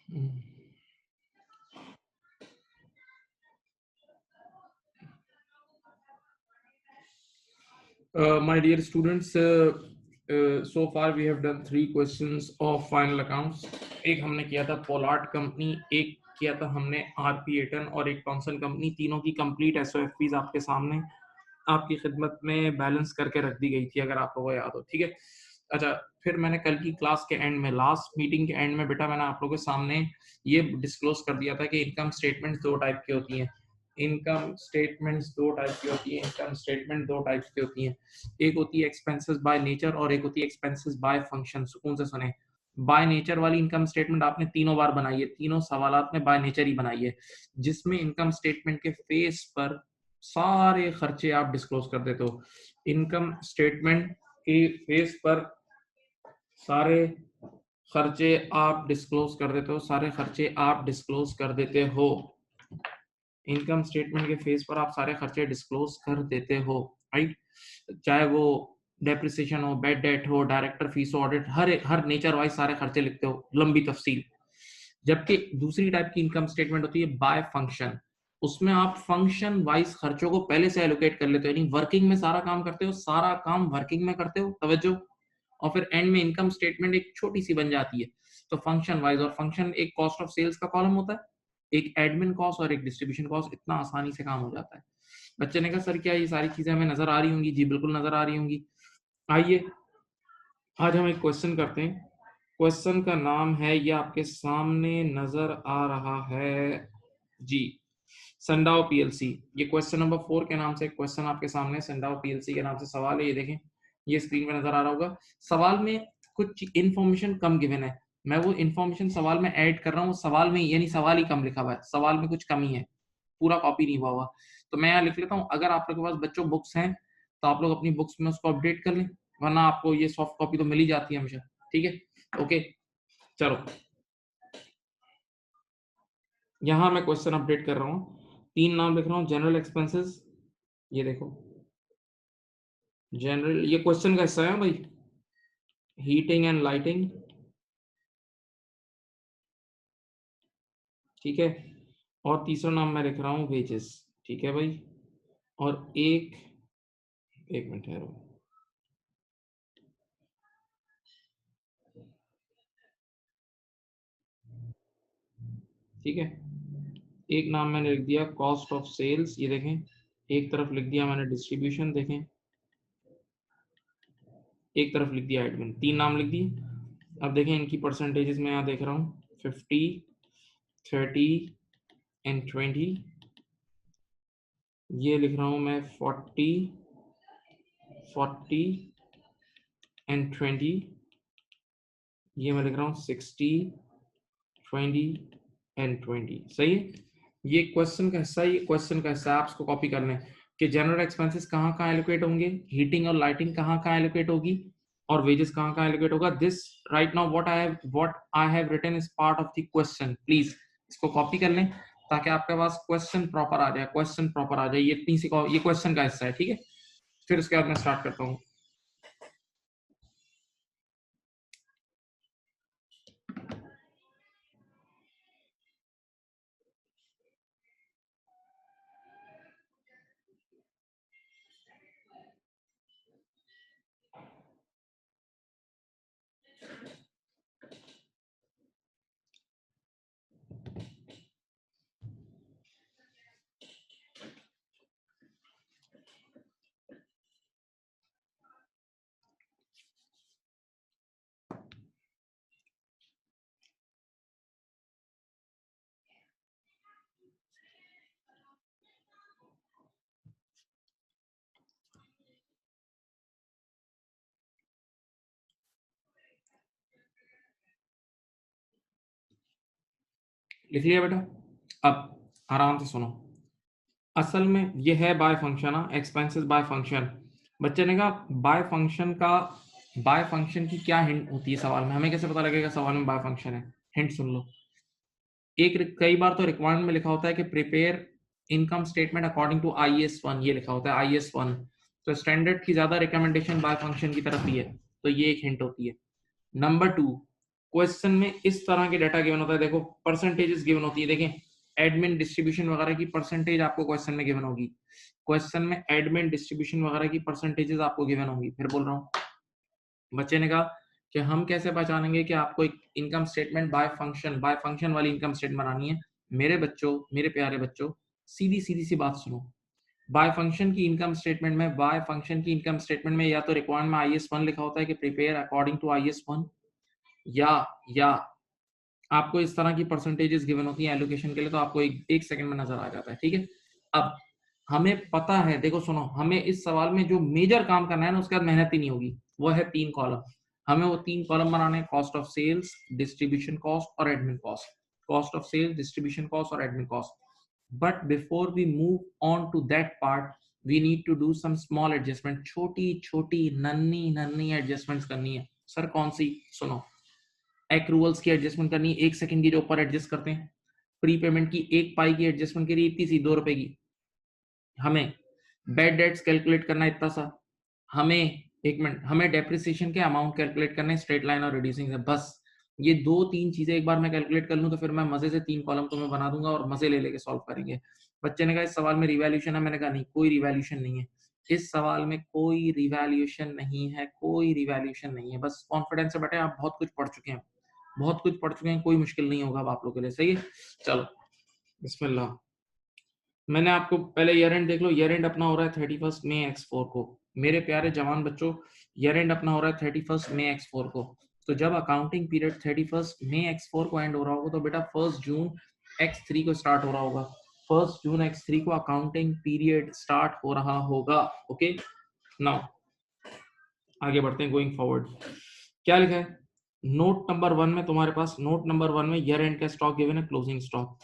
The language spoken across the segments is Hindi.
My dear students, so far we have done 3 questions of final accounts. एक हमने किया था पोलार्ड कंपनी, एक किया था हमने आरपी एटन और एक टॉमसन कंपनी। तीनों की कंप्लीट एसओएफपीज आपके सामने आपकी खिदमत में बैलेंस करके रख दी गई थी, अगर आप लोगों को याद हो। ठीक है, अच्छा, फिर मैंने कल की क्लास के एंड में, लास्ट मीटिंग के एंड में बेटा, मैंने आप लोगों के सामने ये डिस्क्लोज कर दिया था कि इनकम स्टेटमेंट 2 टाइप की होती हैं। इनकम स्टेटमेंट्स 2 टाइप की होती हैं। इनकम स्टेटमेंट 2 टाइप की होती हैं। एक होती है एक्सपेंसेस बाय नेचर और एक होती है एक्सपेंसेस बाय फंक्शन। सुकून से सुने, बाय नेचर वाली इनकम स्टेटमेंट आपने तीनों बार बनाई है, तीनों सवालात में बाय नेचर ही बनाई है, जिसमें इनकम स्टेटमेंट के फेस पर सारे खर्चे आप डिस्क्लोज कर देते हो। इनकम स्टेटमेंट के फेस पर सारे खर्चे आप डिस्क्लोज कर देते हो, सारे खर्चे आप डिस्क्लोज कर देते हो। इनकम स्टेटमेंट के फेस पर आप सारे खर्चे डिस्क्लोज कर देते हो, राइट? चाहे वो डेप्रिसिएशन हो, बेड डेट हो, डायरेक्टर फीस हो, ऑडिट, हर नेचर वाइज सारे खर्चे लिखते हो, लंबी तफसील। जबकि दूसरी टाइप की इनकम स्टेटमेंट होती है बाय फंक्शन। उसमें आप फंक्शन वाइज खर्चों को पहले से एलोकेट कर लेते हो, यानी वर्किंग में सारा काम करते हो, सारा काम वर्किंग में करते हो, तवज्जो, और फिर एंड में इनकम स्टेटमेंट एक छोटी सी बन जाती है। तो फंक्शन वाइज, और फंक्शन एक कॉस्ट ऑफ सेल्स का कॉलम होता है, एक एडमिन कॉस्ट और एक डिस्ट्रीब्यूशन कॉस्ट, इतना आसानी से काम हो जाता है। बच्चे ने कहा सर क्या ये सारी चीजें हमें नजर आ रही होंगी? जी बिल्कुल नजर आ रही होंगी। आइए आज हम एक क्वेश्चन करते हैं। क्वेश्चन का नाम है, ये आपके सामने नजर आ रहा है जी, संडाओ पीएलसी। ये क्वेश्चन नंबर 4 के नाम से क्वेश्चन आपके सामने, संडाओ पीएलसी के नाम से सवाल है। ये देखें, ये स्क्रीन पे नजर आ रहा होगा। सवाल में कुछ इंफॉर्मेशन कम गिवन है, मैं वो इंफॉर्मेशन सवाल में ऐड कर रहा हूँ। सवाल में यानी सवाल ही कम लिखा हुआ है, सवाल में कुछ कमी है, पूरा कॉपी नहीं हुआ हुआ। तो मैं यहाँ लिख लेता हूँ। अगर आप लोगों के पास बच्चों बुक्स हैं तो आप लोग अपनी बुक्स में उसको अपडेट कर लें, वरना आपको ये सॉफ्ट कॉपी तो मिल ही जाती है हमेशा। ठीक है, ओके, चलो यहाँ मैं क्वेश्चन अपडेट कर रहा हूँ। 3 नाम लिख रहा हूँ, जनरल एक्सपेंसेस, ये देखो जनरल, ये क्वेश्चन का हिस्सा है भाई, हीटिंग एंड लाइटिंग, ठीक है। और तीसरा नाम मैं लिख रहा हूँ वेजेस, ठीक है भाई। और एक मिनट ठहरो, ठीक है। एक नाम मैंने लिख दिया कॉस्ट ऑफ सेल्स, ये देखें। एक तरफ लिख दिया मैंने डिस्ट्रीब्यूशन, देखें। एक तरफ लिख दिया एडमिन, 3 नाम लिख दिए। अब देखें इनकी परसेंटेजेस मैं यहाँ देख रहा हूँ, 50, 30 एंड 20। ये लिख रहा हूँ मैं 40, 40 एंड 20। ये मैं लिख रहा हूँ 60, 20 एंड 20। सही है, ये क्वेश्चन का हिस्सा, ये क्वेश्चन का हिस्सा आप इसको कॉपी कर लें कि जनरल एक्सपेंसेस कहाँ कहाँ एलोकेट होंगे, हीटिंग और लाइटिंग कहाँ कहाँ एलोकेट होगी, और वेजेस कहाँ कहाँ एलोकेट होगा। This right now what I have written is part of the question. Please इसको कॉपी कर लें ताकि आपके पास क्वेश्चन प्रॉपर आ जाए, क्वेश्चन प्रॉपर आ जाए। ये इतनी सी ये क्वेश्चन का हिस्सा है, ठीक है। फिर उसके बाद मैं स्टार्ट करता हूँ। लिख लिया बेटा? अब आराम से सुनो। असल में ये है by function, expenses by function. बच्चे ने कहा बाय फंक्शन का, बाय फंक्शन की क्या हिंट होती है सवाल में, हमें कैसे पता लगेगा सवाल में बाय फंक्शन है? हिंट सुन लो। कई बार तो रिक्वायरमेंट में लिखा होता है कि prepare income statement according to IAS 1, ये लिखा होता है IAS 1। तो स्टैंडर्ड की ज्यादा रिकमेंडेशन बाय फंक्शन की तरफ ही है, तो ये एक हिंट होती है। नंबर 2, क्वेश्चन में इस तरह के डाटा गिवन होता है, देखो परसेंटेजेस गिवन होती है, देखें एडमिन डिस्ट्रीब्यूशन वगैरह की परसेंटेज आपको क्वेश्चन में गिवन होगी, क्वेश्चन में एडमिन डिस्ट्रीब्यूशन वगैरह की परसेंटेजेस आपको गिवन होगी। फिर बोल रहा हूँ, बच्चे ने कहा कि हम कैसे पहचानेंगे कि आपको एक इनकम स्टेटमेंट बाय फंक्शन वाली इनकम स्टेटमेंट बनानी है। मेरे बच्चों, मेरे प्यारे बच्चों, सीधी सीधी सी बात सुनो, बाय फंक्शन की इनकम स्टेटमेंट में या तो रिक्वायरमेंट में IS1 लिखा होता है कि प्रिपेयर अकॉर्डिंग टू IS1, या आपको इस तरह की परसेंटेजेस गिवन होती हैं एलोकेशन के लिए, तो आपको एक सेकंड में नजर आ जाता है। ठीक है, अब हमें पता है, देखो सुनो, हमें इस सवाल में जो मेजर काम करना है ना, उसके बाद मेहनत ही नहीं होगी, वो है 3 कॉलम। हमें वो 3 कॉलम बनाने हैं, cost of sales, distribution cost और admin cost, cost of sales, distribution cost और admin cost. But before we move on to that part, we need to do some small adjustment, छोटी छोटी नन्ही नन्ही एडजस्टमेंट्स करनी है। सर कौन सी? सुनो, एक्रूवल्स की एडजस्टमेंट करनी है, 1 सेकंड की जो ऊपर एडजस्ट करते हैं, प्री पेमेंट की 1 पाई की एडजस्टमेंट करिए, इतनी सी 2 रुपए की। हमें बैड डेट्स कैलकुलेट करना है इतना सा, हमें एक मिनट, हमें डेप्रिसिएशन के अमाउंट कैलकुलेट करने, स्ट्रेट लाइन और रिड्यूसिंग से, बस ये 2-3 चीजें एक बार मैं कैलकुलेट कर लूं तो फिर मैं मजे से 3 कॉलम तुम्हें बना दूंगा और मजे ले लेके सॉल्व करेंगे। बच्चे ने कहा इस सवाल में रिवैल्यूएशन है, मैंने कहा नहीं, कोई रिवैल्यूएशन नहीं है इस सवाल में, कोई रिवैल्यूएशन नहीं है, कोई रिवैल्यूएशन नहीं है। बस कॉन्फिडेंस से बैठे, आप बहुत कुछ पढ़ चुके हैं, बहुत कुछ पढ़ चुके हैं, कोई मुश्किल नहीं होगा अब आप लोगों के लिए। सही है, चलो बिस्मिल्लाह। मैंने आपको पहले ईयर एंड देख लो, ईयर एंड अपना हो रहा है 31 मई X4 को। मेरे प्यारे जवान बच्चों, ईयर एंड अपना हो रहा है 31 मई X4 को। तो जब अकाउंटिंग पीरियड 31 मई X4 को एंड हो रहा होगा, तो बेटा 1 जून X3 को स्टार्ट हो रहा होगा। 1 जून X3 को अकाउंटिंग पीरियड स्टार्ट हो रहा होगा। ओके, नाउ आगे बढ़ते हैं, गोइंग फॉरवर्ड। क्या लिखा है नोट नंबर 1 में? तुम्हारे पास नोट नंबर 1 में ईयर एंड का स्टॉक गिवन है, क्लोजिंग स्टॉक।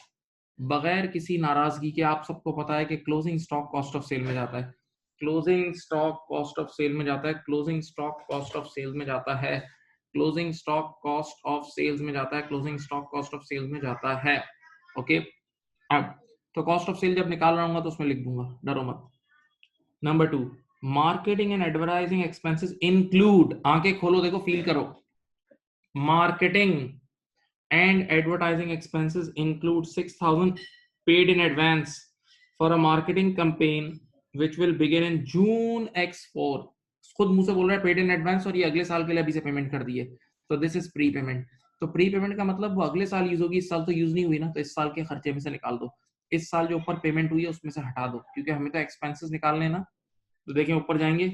बगैर किसी नाराजगी के आप सबको पता है कि closing stock cost of sale में जाता है, closing stock cost of sale में जाता है, closing stock cost of sale में जाता है, closing stock cost of sales में जाता है, closing stock cost of sales में जाता है। ओके, अब तो कॉस्ट ऑफ सेल जब निकाल रहा हूँ तो उसमें लिख दूंगा, डरो मत। Number 2, marketing and advertising expenses include, आंखें खोलो, देखो फील करो, marketing and advertising expenses include 6,000 paid in advance for a marketing campaign which will begin in June X4। खुद मुंह से बोल रहा है पेड इन एडवांस, और ये अगले साल के लिए अभी से पेमेंट कर दी है, तो दिस इज प्री पेमेंट। तो प्री पेमेंट का मतलब वो अगले साल यूज होगी, इस साल तो यूज नहीं हुई ना, तो इस साल के खर्चे में से निकाल दो, इस साल जो ऊपर पेमेंट हुई है उसमें से हटा दो, क्योंकि हमें तो एक्सपेंसेस निकालने हैं ना। तो देखें ऊपर जाएंगे,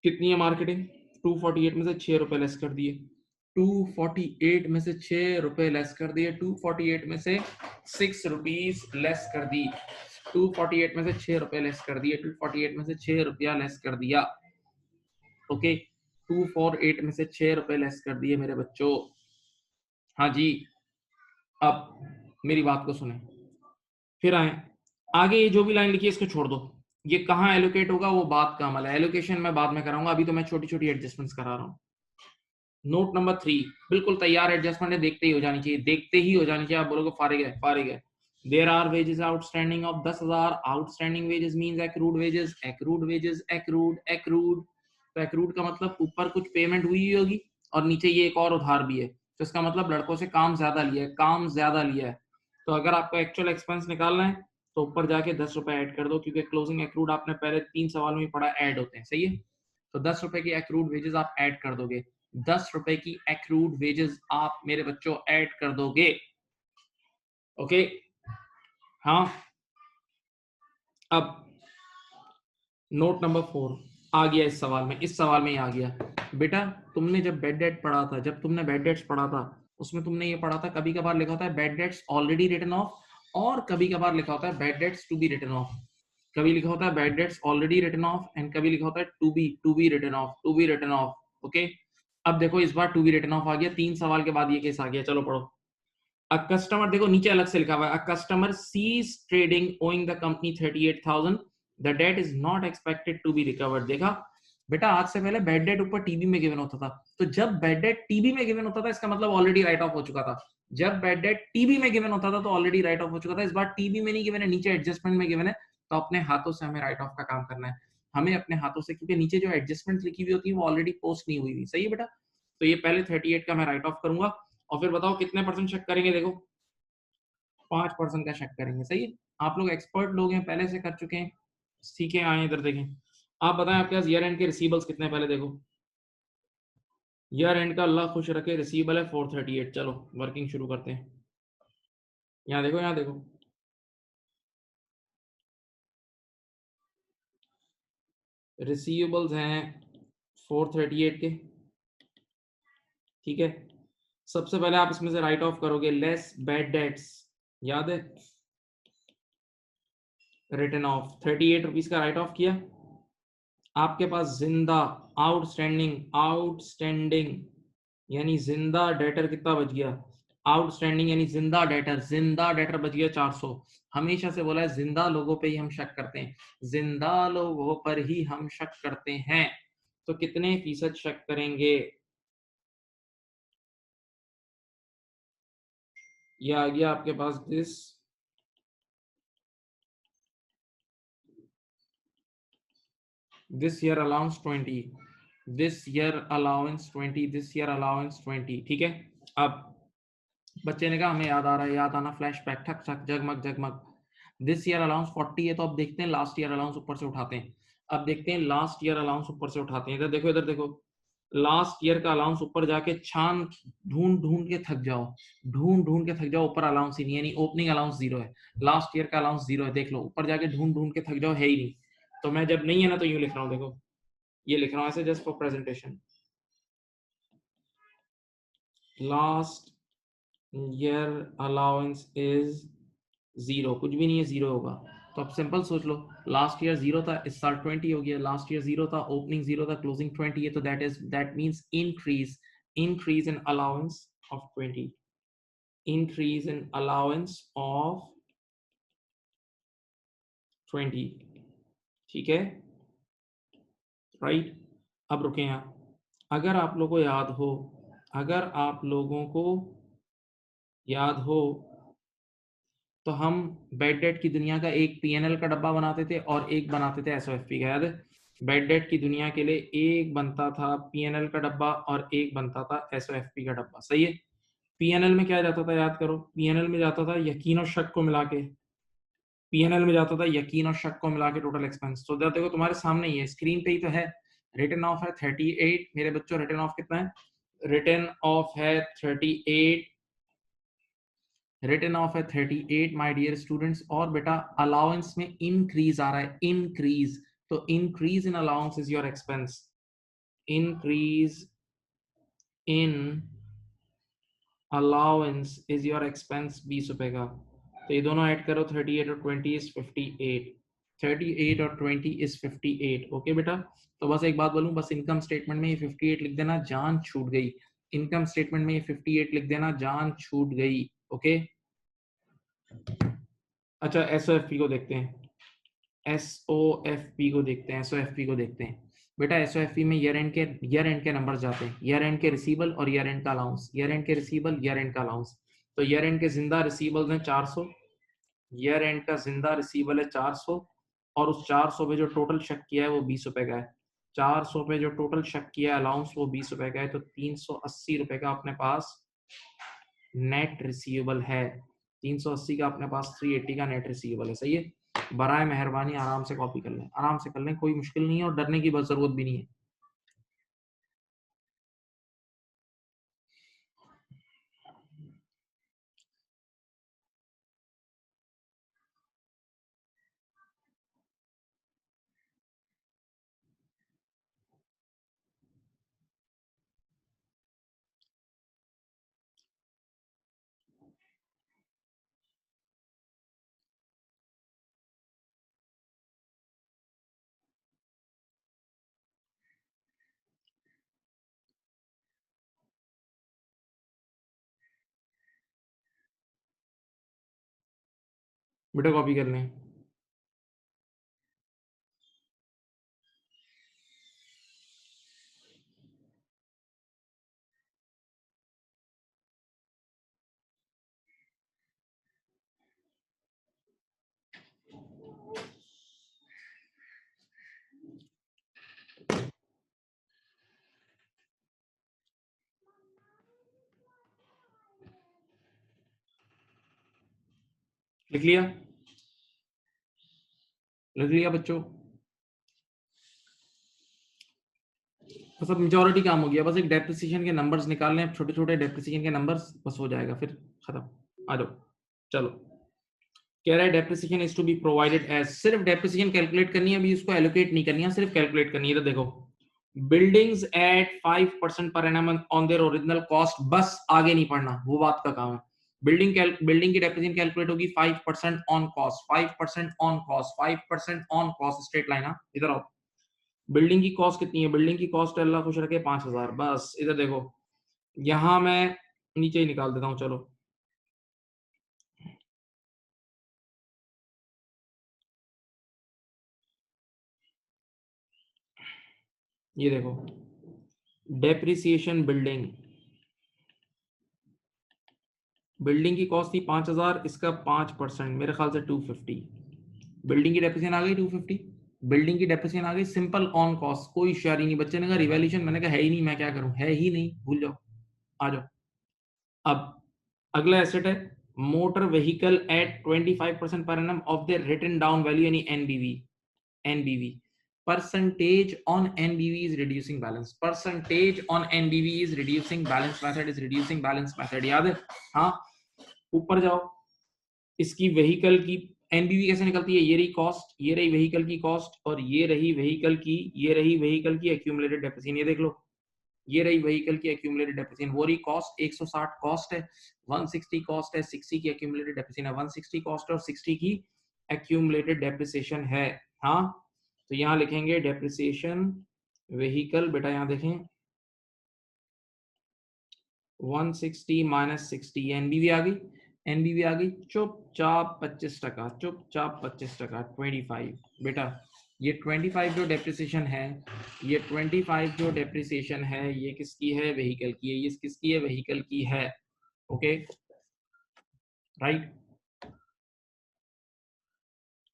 कितनी है मार्केटिंग, 248 में से 6 रुपए लेस कर दिए, 248 में से 6 रुपए लेस कर दिए, 248 में से 6 रुपीज लेस कर दी, 248 में से 6 रुपए लेस कर दिए, 248 में से 6 रुपया लेस कर दिया। ओके, 248 में से 6 रुपए लेस कर दिए मेरे बच्चों। हाँ जी, अब मेरी बात को सुने, फिर आए आगे, ये जो भी लाइन लिखी है इसको छोड़ दो, ये कहाँ एलोकेट होगा वो बात का अमल है, एलोकेशन मैं बाद में कराऊंगा, अभी तो मैं छोटी छोटी एडजस्टमेंट्स करा रहा हूँ। नोट नंबर 3 बिल्कुल तैयार एडजस्टमेंट है, देखते ही हो जानी चाहिए, देखते ही हो जानी चाहिए। आप बोलोगे फारिग है, फारिग है। There are wages outstanding of 10,000, outstanding wages means accrued wages, accrued wages, accrued accrued. तो एक्रूड का मतलब ऊपर कुछ पेमेंट हुई होगी और नीचे ये एक और उधार भी है, तो इसका मतलब लड़कों से काम ज्यादा लिया है, काम ज्यादा लिया है। तो अगर आपको एक्चुअल एक्सपेंस निकालना है तो ऊपर जाके 10 रुपए ऐड कर दो, क्योंकि क्लोजिंग एक्रूड आपने पहले 3 सवाल में ही पढ़ा, ऐड होते हैं। सही है, तो 10 रुपए की एक्रूड वेजेस आप ऐड कर दोगे, 10 रुपए की एक्रूड वेजेस आप मेरे बच्चों ऐड कर दोगे। ओके, हाँ, अब नोट नंबर 4 आ गया इस सवाल में, इस सवाल में ही आ गया। बेटा तुमने जब बैड डेट पढ़ा था, जब तुमने बैड डेट्स पढ़ा था, उसमें तुमने ये पढ़ा था कभी कभार लिखा होता है bad debts already written off, और कभी कभार लिखा होता है bad debts to be written off. कभी लिखा होता है bad debts already written off and कभी लिखा होता है to be written off, to be written off. Okay, अब देखो इस बार टू बी रिटन ऑफ आ गया, 3 सवाल के बाद ये केस आ गया। चलो पढ़ो। अ कस्टमर, देखो नीचे अलग से लिखा हुआ है, a customer ceased trading owing the company 38,000, the debt is not expected to be recovered. देखा बेटा, आज से पहले बैड डेट ऊपर टीबी में गिवन होता था, तो जब बैड डेट टीबी में गिवन होता था इसका मतलब ऑलरेडी राइट ऑफ हो चुका था। जब बैड डेट टीबी में गिवन होता था तो ऑलरेडी राइट ऑफ हो चुका था। इस बार टीबी में नहीं गिवन है, नीचे एडजस्टमेंट में गिवन है, तो अपने हाथों से हमें राइट ऑफ का काम करना है, हमें अपने हाथों से, क्योंकि नीचे जो एडजस्टमेंट लिखी हुई होती है वो ऑलरेडी पोस्ट नहीं हुई। सही है बेटा, तो ये पहले 38 का मैं राइट ऑफ करूंगा और फिर बताओ कितने परसेंट शक करेंगे। देखो 5% का शक करेंगे। सही है, आप लोग एक्सपर्ट लोग हैं, पहले से कर चुके हैं, सीखे आए। इधर देखें, आप बताएं आपके पास ईयर एंड के रिसीवेबल्स कितने हैं। पहले देखो ईयर एंड का अल्लाह खुश रखे रिसीवेबल है 438। चलो वर्किंग शुरू करते हैं। यहाँ देखो, यहाँ देखो, रिसीवेबल्स हैं 438 के। ठीक है, सबसे पहले आप इसमें से राइट ऑफ करोगे लेस बैड डेट्स, याद है, रिटर्न ऑफ 38 रुपीज का राइट ऑफ किया। आपके पास जिंदा आउटस्टैंडिंग यानी जिंदा डेटर कितना बच गया, आउटस्टैंडिंग यानी जिंदा डेटर बच गया 400। हमेशा से बोला है जिंदा लोगों पे ही हम शक करते हैं, जिंदा लोगों पर ही हम शक करते हैं। तो कितने फीसद शक करेंगे, ये आ गया आपके पास this year allowance 20, this year allowance 20, this year allowance 20। ठीक है, अब बच्चे ने कहा हमें याद आ रहा है, याद आना फ्लैशबैक, ठक ठक जगमग जगमग। दिस ईयर अलाउंस 40 है, तो अब देखते हैं लास्ट ईयर अलाउंस ऊपर से उठाते हैं। अब देखते हैं लास्ट ईयर अलाउंस ऊपर से उठाते हैं। इधर देखो, इधर देखो, लास्ट ईयर का अलाउंस ऊपर जाके छान ढूंढ ढूंढ के थक जाओ, ढूंढ ढूंढ के थक जाओ, ऊपर अलाउंस ही नहीं है, यानी ओपनिंग अलाउंस जीरो है, लास्ट ईयर का अलाउंस जीरो है। देख लो ऊपर जाके ढूंढ ढूंढ के थक जाओ, है ही नहीं। तो मैं जब नहीं है ना तो यूं लिख रहा हूँ, देखो ये लिख रहा हूँ ऐसे just for presentation, last year allowance is zero, कुछ भी नहीं है, जीरो होगा। तो अब सिंपल सोच लो, लास्ट ईयर जीरो था, इस साल 20 हो गया, लास्ट ईयर जीरो था, ओपनिंग जीरो था, क्लोजिंग 20 है, तो that means increase in allowance of 20, increase in allowance of 20। ठीक है, राइट। अब रुके यहाँ, अगर आप लोगों को याद हो, अगर आप लोगों को याद हो तो हम बेड डेट की दुनिया का एक पीएनएल का डब्बा बनाते थे और एक बनाते थे एसओएफपी का, याद है। बेड डेट की दुनिया के लिए एक बनता था पीएनएल का डब्बा और एक बनता था एसओएफपी का डब्बा। सही है, पीएनएल में क्या जाता था, याद करो, पीएनएल में जाता था यकीन और शक को मिला के, पीएनएल में जाता था यकीन और शक को मिला के टोटल एक्सपेंस। तो देखो तुम्हारे सामने ही है, स्क्रीन पे ही तो है, रिटर्न ऑफ है 38 मेरे बच्चों, रिटर्न ऑफ कितना है, रिटर्न ऑफ है 38, रिटर्न ऑफ है 38 माय डियर स्टूडेंट्स। और बेटा अलाउंस में इंक्रीज आ रहा है, इंक्रीज, तो increase in allowance is your expense, increase in allowance is your expense 20 रुपए का। तो ये दोनों ऐड करो, 38 और 20 इज 58, 38 और 20 इज 58। ओके बेटा, तो बस एक बात बोलूं, बस इनकम स्टेटमेंट में ये 58 लिख देना, जान छूट गई। इनकम स्टेटमेंट में ये 58 लिख देना, जान छूट गई। ओके, अच्छा एसओएफपी को देखते हैं, एसओएफपी को देखते हैं, एसओएफपी को देखते हैं। बेटा एसओएफपी में ईयर एंड के नंबर जाते हैं, ईयर एंड के रिसीबल और ईयर एंड का अलाउंस, ईयर एंड के रिसीबल, ईयर एंड का अलाउंस। तो ईयर एंड के जिंदा रिसीबल्स हैं 400, ईयर एंड का जिंदा रिसीबल है 400, और उस 400 पे जो टोटल शक किया है वो 20 रुपए का है, 400 पे जो टोटल शक किया है अलाउंस वो 20 रुपए का है। तो 380 रुपए का अपने पास नेट रिसीवेबल है, 380 का अपने पास 380 का नेट रिसीवेबल है। सही है, बराए मेहरबानी आराम से कॉपी कर लें, आराम से कर लें, कोई मुश्किल नहीं है और डरने की बस जरूरत भी नहीं है। बेटा कॉपी कर लें। लिख लिया? लिख लिया बच्चों? तो सब मेजॉरिटी काम हो गया, बस एक डेप्रिसिएशन के नंबर्स निकालने हैं, छोटे छोटे डेप्रिसिएशन के नंबर्स, बस हो जाएगा, फिर खत्म। आ जाओ, चलो। कह रहा है depreciation is to be provided as, सिर्फ डेप्रिसिएशन कैलकुलेट करनी है, अभी उसको एलोकेट नहीं करनी है, सिर्फ कैलकुलेट करनी है। तो देखो, buildings eight 5% per annum on their original cost, बस आगे नहीं पढ़ना, वो बात का काम है। बिल्डिंग की डेप्रिसिएशन कैलकुलेट होगी 5% on cost, 5% on cost, 5% on cost, straight line. इधर आओ, बिल्डिंग की कॉस्ट कितनी है? बिल्डिंग की कॉस्ट अल्लाह खुश रखे 5000, बस इधर देखो, यहां मैं नीचे ही निकाल देता हूं, चलो। ये देखो, डेप्रिसिएशन बिल्डिंग, बिल्डिंग की कॉस्ट थी 5000, इसका 5% मेरे ख्याल से 250, बिल्डिंग की डेप्रिसिएशन आ गई 250, बिल्डिंग की डेप्रिसिएशन आ गई सिंपल ऑन कॉस्ट, कोई शेयरिंग नहीं। बच्चे ने कहा रिवैल्यूएशन, मैंने कहा है ही नहीं, मैं क्या करूं, है ही नहीं, भूल जाओ, आ जाओ। अब अगला एसेट है motor vehicle at 25% per annum of the written down value, यानी NBV. एनबीवी percentage on NBV is reducing balance, percentage on NBV is reducing balance method, is reducing balance method, याद है? हाँ, ऊपर जाओ, इसकी व्हीकल की एनबीवी कैसे निकलती है? ये रही कॉस्ट, ये रही व्हीकल की कॉस्ट, और ये रही व्हीकल की, ये रही व्हीकल की एक्यूमुलेटेड डेप्रिसिएशन। ये देख लो, ये रही व्हीकल की एक्यूमुलेटेड डेप्रिसिएशन, वो रही कॉस्ट 160 कॉस्ट है, 160 कॉस्ट है, 60 की एक्यूमुलेटेड डेप्रिसिएशन है, 160 कॉस्ट और 60 की एक्यूमुलेटेड डेप्रिसिएशन है। हाँ, तो यहां लिखेंगे डेप्रिसिएशन व्हीकल, बेटा यहां देखें, 160 माइनस 60, एनबीवी आ गई, एनबीवी आ गई, चुपचाप 25%, चुपचाप 25%, 25 बेटा। ये 25 जो डेप्रिसिएशन है, ये 25 जो डेप्रिसिएशन है, ये किसकी है? व्हीकल की है, ये किसकी है? व्हीकल की है। Okay, right.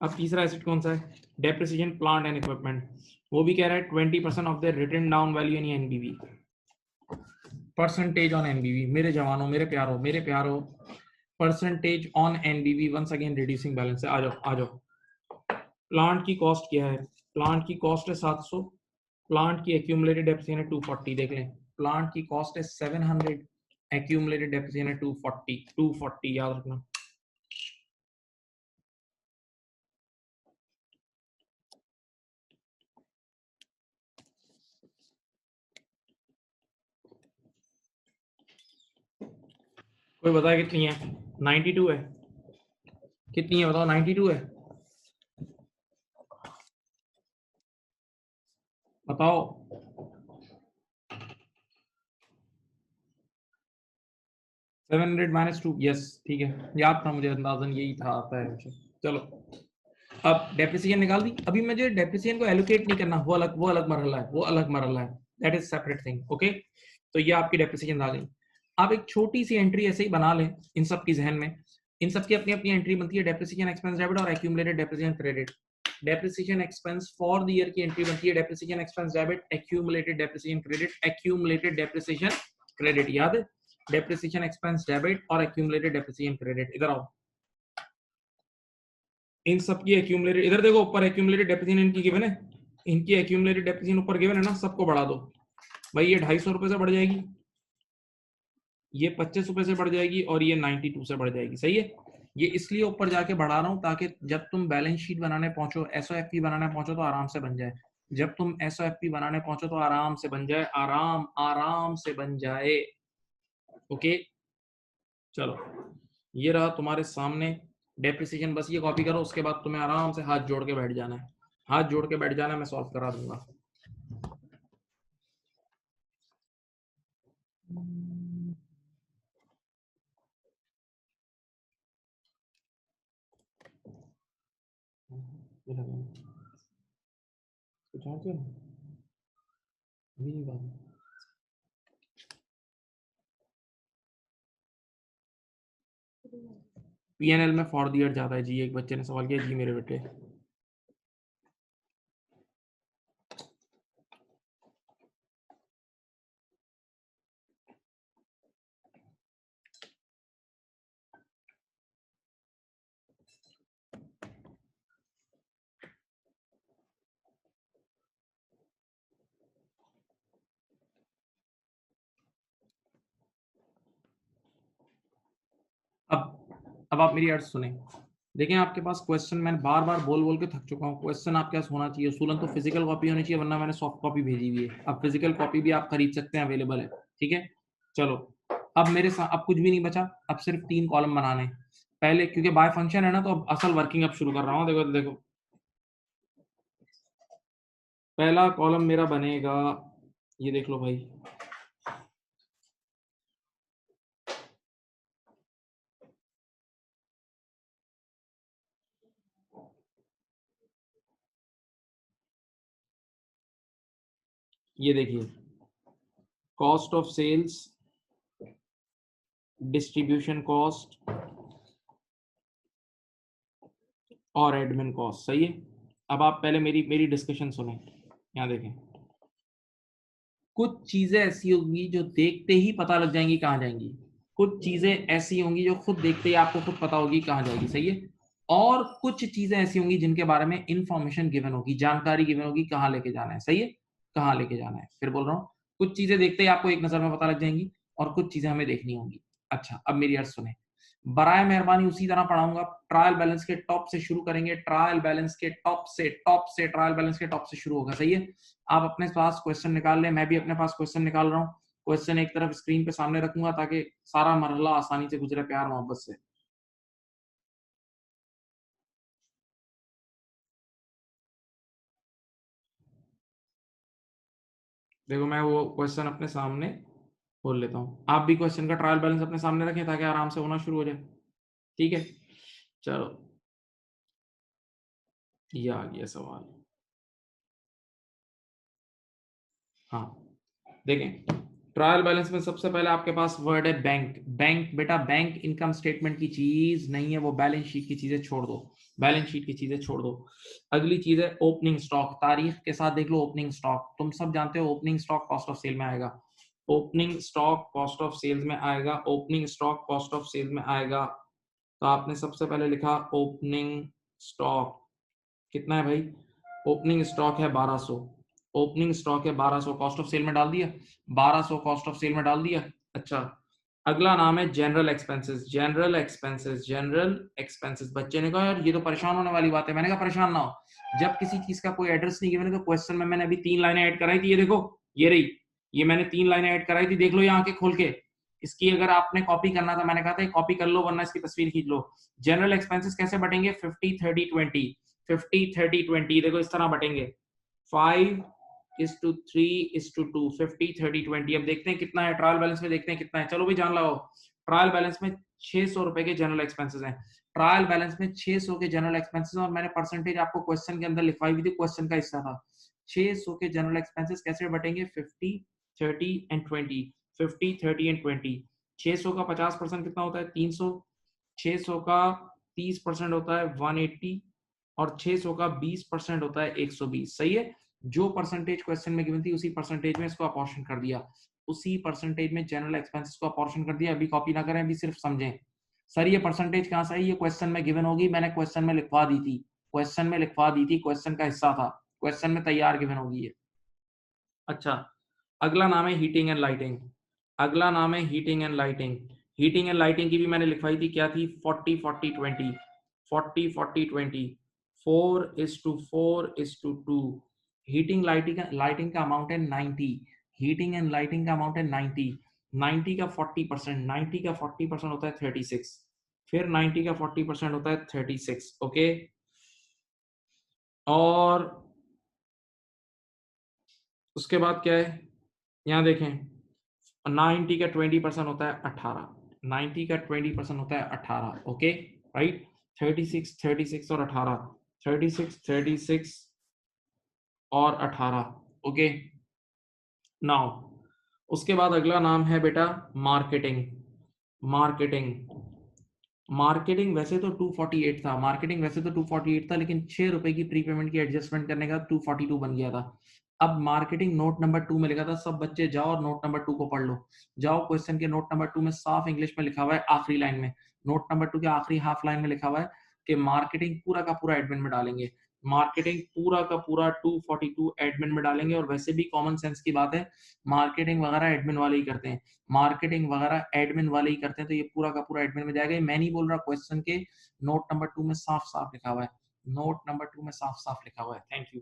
अब तीसरा एसेट कौन सा है? डेप्रिसिएशन प्लांट एंड इक्विपमेंट, वो भी कह रहा है 20% of the written down value यानी एनबीवी, परसेंटेज ऑन एनबीवी। मेरे जवानों, मेरे प्यारों, मेरे प्यारों, percentage on NBV, once again reducing balance है। आ जाओ, आ जाओ। प्लांट की कॉस्ट क्या है? प्लांट की कॉस्ट है 700, प्लांट की एक्यूमुलेटेड डेप्रिसिएशन है 240, देख लें, प्लांट की कॉस्ट है 700, एक्यूमुलेटेड डेप्रिसिएशन है 240, 240 याद रखना। कोई बताए कितनी है? 92 है? कितनी है बताओ? 92 है? बताओ। 700 माइनस 2, यस, ठीक है, याद था मुझे, अंदाजन यही था, आता है मुझे। चलो, अब डेप्रिसिएशन निकाल दी, अभी मुझे डेप्रिसिएशन को एलोकेट नहीं करना, वो अलग मरहला है, वो अलग मरहला है, that is separate thing. Okay, तो ये आपकी डेप्रिसिएशन आ गई। आप एक छोटी सी एंट्री ऐसे ही बना लें इन सब की जहन में, इन सब की अपनी अपनी एंट्री बनती है, डेप्रिसिएशन एक्सपेंस डेबिट और accumulated depreciation credit. Depreciation expense for the year की एंट्री बनती है depreciation expense debit, accumulated depreciation credit, accumulated depreciation credit, याद है? डेप्रिसिएशन एक्सपेंस डेबिट और एक्यूमुलेटेड डेप्रिसिएशन क्रेडिट। इधर आओ, इन सब की एक्यूमुलेटेड, इधर देखो ऊपर एक्यूमुलेटेड डेप्रिसिएशन इनकी गिवन है, इनकी एक्यूमुलेटेड डेप्रिसिएशन ऊपर गिवन है ना, सबको बढ़ा दो भाई, ये 250 रुपए से बढ़ जाएगी, ये 25 रुपए से बढ़ जाएगी, और ये 92 से बढ़ जाएगी, सही है? ये इसलिए ऊपर जाके बढ़ा रहा हूं ताकि जब तुम बैलेंस शीट बनाने पहुंचो, एसओएफपी बनाने पहुंचो, तो आराम से बन जाए। जब तुम एसओएफपी बनाने पहुंचो तो आराम से बन जाए, आराम आराम से बन जाए। ओके, चलो, ये रहा तुम्हारे सामने डेप्रिसिएशन, बस ये कॉपी करो, उसके बाद तुम्हें आराम से हाथ जोड़ के बैठ जाना है, हाथ जोड़ के बैठ जाना है, मैं सॉल्व करा दूंगा। कुछ और क्यों? अभी नहीं बात। पीएनएल में फॉर द ईयर ज्यादा है जी, एक बच्चे ने सवाल किया जी मेरे बेटे। अब आप मेरी अर्ज सुने। देखें आपके पास क्वेश्चन मैं बार बार बोल बोल के थक चुका हूँ। क्वेश्चन आपके पास होना चाहिए। उसूलन तो फिजिकल कॉपी होनी चाहिए, वरना मैंने सॉफ्ट कॉपी भेजी हुई है। अब फिजिकल कॉपी भी आप खरीद सकते हैं, अवेलेबल है। ठीक है, चलो अब मेरे साथ अब कुछ भी नहीं बचा। अब सिर्फ 3 कॉलम बनाने पहले, क्योंकि बाय फंक्शन है ना, तो अब असल वर्किंग अब शुरू कर रहा हूँ। देखो देखो, पहला कॉलम मेरा बनेगा, ये देख लो भाई, ये देखिए, cost of sales, distribution cost और एडमिन कॉस्ट। सही है। अब आप पहले मेरी मेरी डिस्कशन सुने। यहाँ देखें, कुछ चीजें ऐसी होंगी जो देखते ही पता लग जाएंगी कहाँ जाएंगी। कुछ चीजें ऐसी होंगी जो खुद देखते ही आपको खुद पता होगी कहाँ जाएगी। सही है। और कुछ चीजें ऐसी होंगी जिनके बारे में इंफॉर्मेशन गिवन होगी, जानकारी गिवन होगी, कहाँ लेके जाना है। सही है, कहाँ लेके जाना है। फिर बोल रहा हूँ, कुछ चीजें देखते ही आपको एक नजर में पता लग जाएंगी और कुछ चीजें हमें देखनी होंगी। अच्छा, अब मेरी अर्ज सुने। बराए मेहरबानी उसी तरह पढ़ाऊंगा। ट्रायल बैलेंस के टॉप से शुरू करेंगे। ट्रायल बैलेंस के टॉप से ट्रायल बैलेंस के टॉप से शुरू होगा। सही है। आप अपने पास क्वेश्चन निकाल लें, मैं भी अपने पास क्वेश्चन निकाल रहा हूँ। क्वेश्चन एक तरफ स्क्रीन पे सामने रखूंगा ताकि सारा मरहला आसानी से गुजरे, प्यार मोहब्बत से। देखो मैं वो क्वेश्चन अपने सामने खोल लेता हूँ। आप भी क्वेश्चन का ट्रायल बैलेंस अपने सामने रखें ताकि आराम से होना शुरू हो जाए। ठीक है, चलो, ये आ गया सवाल। हाँ, देखें, ट्रायल बैलेंस में सबसे पहले आपके पास वर्ड है बैंक। बैंक बेटा, बैंक इनकम स्टेटमेंट की चीज नहीं है, वो बैलेंस शीट की चीजें छोड़ दो। बैलेंस शीट की चीजें छोड़ दो। अगली चीज है ओपनिंग स्टॉक। तारीख के साथ देख लो ओपनिंग स्टॉक। तुम सब जानते हो opening stock cost of sale में आएगा। Opening stock cost of sales में आएगा। Opening stock cost of sale में आएगा। तो आपने सबसे पहले लिखा ओपनिंग स्टॉक कितना है भाई। ओपनिंग स्टॉक है 1200। ओपनिंग स्टॉक है 1200, कॉस्ट ऑफ सेल में डाल दिया। 1200 कॉस्ट ऑफ सेल में डाल दिया। अच्छा, अगला नाम है general expenses. General expenses, general expenses. बच्चे ने कहा यार ये तो परेशान होने वाली बात है। मैंने कहा परेशान ना हो। जब किसी चीज का कोई एड्रेस नहीं गिवन है तो क्वेश्चन में मैंने अभी 3 लाइनें ऐड कराई थी। ये देखो, ये रही, ये मैंने 3 लाइनें ऐड कराई थी। देख लो यहाँ के खोल के। इसकी अगर आपने कॉपी करना था, मैंने कहा था कॉपी कर लो, वरना इसकी तस्वीर खींच लो। जनरल एक्सपेंसेस कैसे बटेंगे? 50-30-20। 50-30-20 देखो इस तरह बटेंगे। 5:3:2, 50-30-20। अब देखते हैं कितना है ट्रायल बैलेंस में, देखते हैं कितना है। चलो भाई जान लाओ। ट्रायल बैलेंस में 600 रुपए के जनरल एक्सपेंसेस हैं। ट्रायल बैलेंस में 600 के जनरल एक्सपेंसेस, और मैंने परसेंटेज आपको क्वेश्चन के अंदर लिखवाई हुई थी, क्वेश्चन का हिस्सा था। 600 के जनरल एक्सपेंसेस कैसे बटेंगे? 50-30-20। 50-30-20। 600 का 50% कितना होता है? 300। 600 का 30% होता है 180, और 600 का 20% होता है 120। सही है। जो परसेंटेज क्वेश्चन में गिवन थी उसी परसेंटेज में इसको अपॉर्शन कर दिया। उसी परसेंटेज में जनरल एक्सपेंसेस को अपॉर्शन कर दिया। अभी कॉपी ना करें, अभी सिर्फ समझें। सर ये परसेंटेज कहाँ से आई? ये क्वेश्चन में गिवन होगी, मैंने क्वेश्चन में लिखवा दी थी। क्वेश्चन में लिखवा दी थी, क्वेश्चन का हिस्सा था। क्वेश्चन में तैयार गिवन होगी ये। अच्छा, अगला नाम है हीटिंग एंड लाइटिंग। अगला नाम है heating and lighting. Heating and lighting की भी मैंने लिखवाई थी, क्या थी? 40-40-20। 40-40-20। 4:4:2। हीटिंग लाइटिंग का अमाउंट है 90। हीटिंग एंड लाइटिंग का अमाउंट है 90। 90 का 40%, 90 का 40% होता है 36। फिर 90 का 40% होता है 36। ओके, और उसके बाद क्या है? यहाँ देखें, 90 का 20% होता है 18। 90 का 20% होता है 18। Okay, right. 36, 36 और 18। 36, 36 और 18। ओके, नाउ उसके बाद अगला नाम है बेटा मार्केटिंग। मार्केटिंग। मार्केटिंग वैसे तो 248 था। मार्केटिंग वैसे तो 248 था, लेकिन 6 रुपए की प्री पेमेंट की एडजस्टमेंट करने का 242 बन गया था। अब मार्केटिंग नोट नंबर 2 में लिखा था। सब बच्चे जाओ और नोट नंबर 2 को पढ़ लो। जाओ, क्वेश्चन के नोट नंबर 2 में साफ इंग्लिश में लिखा हुआ है, आखिरी लाइन में, नोट नंबर 2 के आखिरी हाफ लाइन में लिखा हुआ है कि मार्केटिंग पूरा का पूरा एडमिन में डालेंगे। मार्केटिंग पूरा का पूरा 242 एडमिन में डालेंगे, और वैसे भी कॉमन सेंस की बात है, मार्केटिंग वगैरह एडमिन वाले ही करते हैं, मार्केटिंग वगैरह एडमिन वाले ही करते हैं, तो ये पूरा का पूरा एडमिन में जाएगा। मैं नहीं बोल रहा, क्वेश्चन के नोट नंबर 2 में साफ साफ लिखा हुआ है, नोट नंबर 2 में साफ साफ लिखा हुआ है। Thank you.